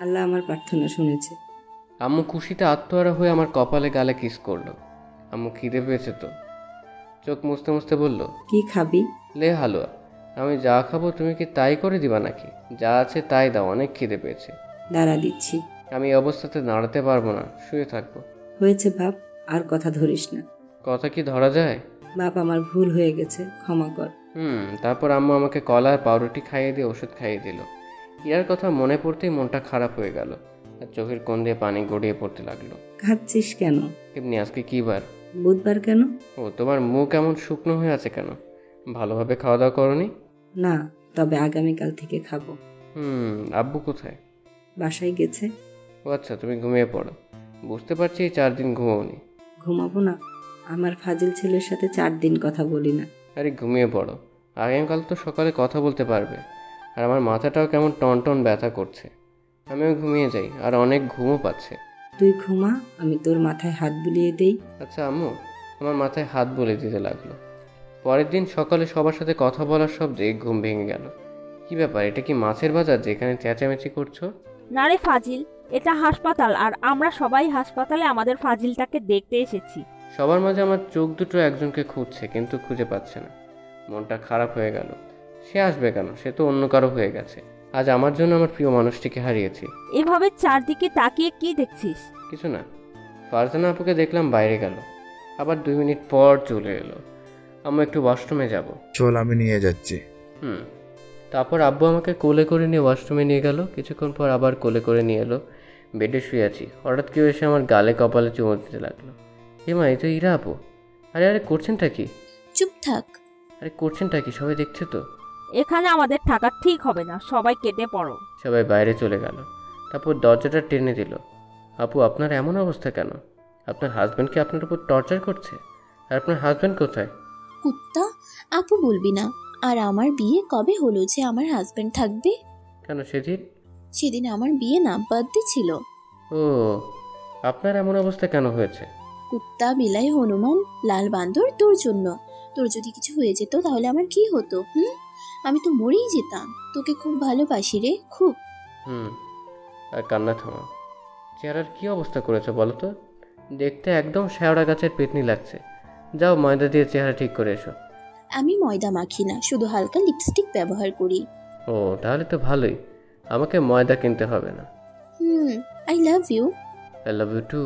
আল্লাহ আমার প্রার্থনা শুনেছে। আম্মু খুশিতে আত্মহারা হয়ে আমার কপালে গালে কিস করলো। আম্মু খিদে পেয়েছে তো? চোখ মুছতে মুছতে বলল, কি খাবি? লে হালুয়া। আমি যা খাবো তুমি কি তাই করে দিবা নাকি? যা আছে তাই দাও, অনেক খিদে পেয়েছে। দাঁড়া দিচ্ছি। আমি এই অবস্থাতে দাঁড়াতে পারবো না, শুয়ে থাকবো। হয়েছে বাপ, আর কথা ধরিস না। কথা কি ধরা যায়? বাপ, আমার ভুল হয়ে গেছে, ক্ষমা কর। তারপর আম্মু আমাকে কলা আর পাউরুটি খাইয়ে দিয়ে ওষুধ খাইয়ে দিল। ইরার কথা মনে পড়তেই মনটা খারাপ হয়ে গেল। আর চোখের কোণ দিয়ে পানি গড়িয়ে পড়তে লাগলো। খাচ্ছিস কেন? এমনি আজকে কী বার? বুধবার কেন? ও, তোমার মুখ এমন শুকনো হয়ে আছে কেন? ভালোভাবে খাওয়া দাওয়া করনি? না, তবে আগামীকাল থেকে খাবো। আব্বু কোথায়? বাসায় গেছে। ও আচ্ছা, তুমি ঘুমিয়ে পড়ো। বুঝতে পারছি 4 দিন ঘুমোওনি। ঘুমাবো না? আমার ফাজিল ছেলের সাথে 4 দিন কথা বলি না। আরে ঘুমিয়ে পড়ো, আগামীকাল তো সকালে কথা বলতে পারবে। আর আমার মাথাটাও কেমন টন ব্যথা করছে। আমিও ঘুমিয়ে যাই, আর অনেক ঘুমও পাচ্ছে। তুই ঘুমা, আমি তোর মাথায় হাত বুলিয়ে দেই। আচ্ছা আম্মু। আমার মাথায় হাত বলে দিতে লাগলো। পরের দিন সকালে সবার সাথে কথা বলার শব্দে ঘুম ভেঙে গেল। কি ব্যাপার, এটা কি মাছের বাজার যেখানে চেঁচামেচি করছো? না রে ফাজিল, এটা হাসপাতাল, আর আমরা সবাই হাসপাতালে আমাদের ফাজিলটাকে দেখতে এসেছি। সবার মাঝে আমার চোখ দুটো একজনকে খুঁজছে, কিন্তু খুঁজে পাচ্ছে না। মনটা খারাপ হয়ে গেল। সে আসবে কেন? সে তো অন্য কারো হয়ে গেছে। আজ আমার জন্য আমার প্রিয় মানুষটিকে হারিয়েছি। এভাবে চারদিকে তাকিয়ে কি দেখছিস? কিছু না। ফারজানা আপুকে দেখলাম বাইরে গেল, আবার 2 মিনিট পর চলে এলো। আমি একটু ওয়াশরুমে যাব। চল, আমি নিয়ে যাচ্ছি। তারপর আব্বু আমাকে কোলে করে নিয়ে ওয়াশরুমে নিয়ে গেল। কিছুক্ষণ পর আবার কোলে করে নিয়ে এলো। বেডে শুয়ে আছি, হঠাৎ কেউ এসে আমার গালে কপালে চুমু দিতে লাগলো। মা, এই তো ইরা আপু। আরে করছেনটা কি? চুপ থাক। আরে করছেনটা কি? সবাই দেখছে তো। এখানে আমাদের থাকা ঠিক হবে না, সবাই কেটে পড়ো। সবাই বাইরে চলে গেল। তারপর দরজাটা টেনে দিল। আপু, আপনার এমন অবস্থা কেন? আপনার হাজব্যান্ড কি আপনার উপর টর্চার করছে? আর আপনার হাজব্যান্ড কোথায়? কুত্তা, আপু বলবি না। আর আমার বিয়ে কবে হলো যে আমার হাজবেন্ড থাকবে? কেন সেদিন? সেদিন আমার বিয়ে না, বার্থডে ছিল। ও, আপনার এমন অবস্থা কেন হয়েছে? কুত্তা, বিলাই, হনুমান, লাল বান্দর, তোর জন্য। তোর যদি কিছু হয়ে যেত তাহলে আমার কি হতো? আমি তো মরেই যেতাম। তোকে খুব ভালোবাসি রে, খুব। আর কান্না থামাও। চেহারার কি অবস্থা করেছো বলো তো? দেখতে একদম শেওড়া গাছের পেতনি লাগছে। যাও, ময়দা দিয়ে চেহারা ঠিক করে এসো। আমি ময়দা মাখি না, শুধু হালকা লিপস্টিক ব্যবহার করি। ও, তাহলে তো ভালোই। আমাকে ময়দা কিনতে হবে না। I love you. I love you too.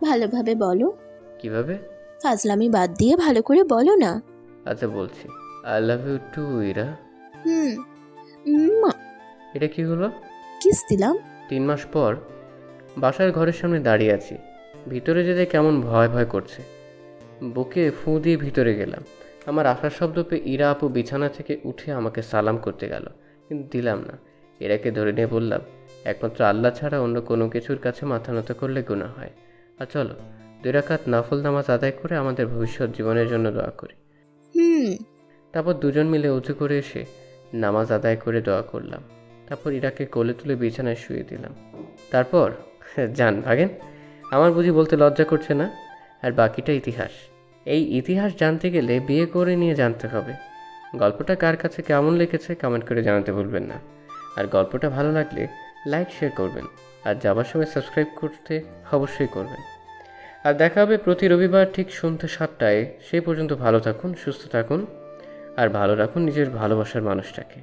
ভালোভাবে বলো। কিভাবে? ফাজলামি বাদ দিয়ে ভালো করে বলো না। আচ্ছা বলছি, I love you too Ira. এটা কি হলো? কিস দিলাম। 3 মাস পর বাসার ঘরের সামনে দাঁড়িয়ে আছি। ভিতরে যেতে কেমন ভয় ভয় করছে। বুকে ফু দিয়ে ভিতরে গেলাম। আমার আসার শব্দ পেয়ে ইরা আপু বিছানা থেকে উঠে আমাকে সালাম করতে গেল, কিন্তু দিলাম না। ইরাকে ধরে নিয়ে বললাম, একমাত্র আল্লাহ ছাড়া অন্য কোনো কিছুর কাছে মাথা নত করলে গুনাহ হয়। আর চলো 2 রাকাত নফল নামাজ আদায় করে আমাদের ভবিষ্যৎ জীবনের জন্য দোয়া করি। তারপর দুজন মিলে উঁচু করে এসে নামাজ আদায় করে দোয়া করলাম। তারপর ইরাকে কোলে তুলে বিছানায় শুয়ে দিলাম। তারপর যান ভাগেন। আমার বুঝি বলতে লজ্জা করছে না? আর বাকিটা ইতিহাস। এই ইতিহাস জানতে গেলে বিয়ে করে নিয়ে জানতে হবে। গল্পটা কার কাছে কেমন লেগেছে কমেন্ট করে জানাতে ভুলবেন না। আর গল্পটা ভালো লাগলে লাইক শেয়ার করবেন, আর যাবার সময় সাবস্ক্রাইব করতে অবশ্যই করবেন। আর দেখা হবে প্রতি রবিবার ঠিক সন্ধ্যা 7টায়। সেই পর্যন্ত ভালো থাকুন, সুস্থ থাকুন, আর ভালো রাখুন নিজের ভালোবাসার মানুষটাকে।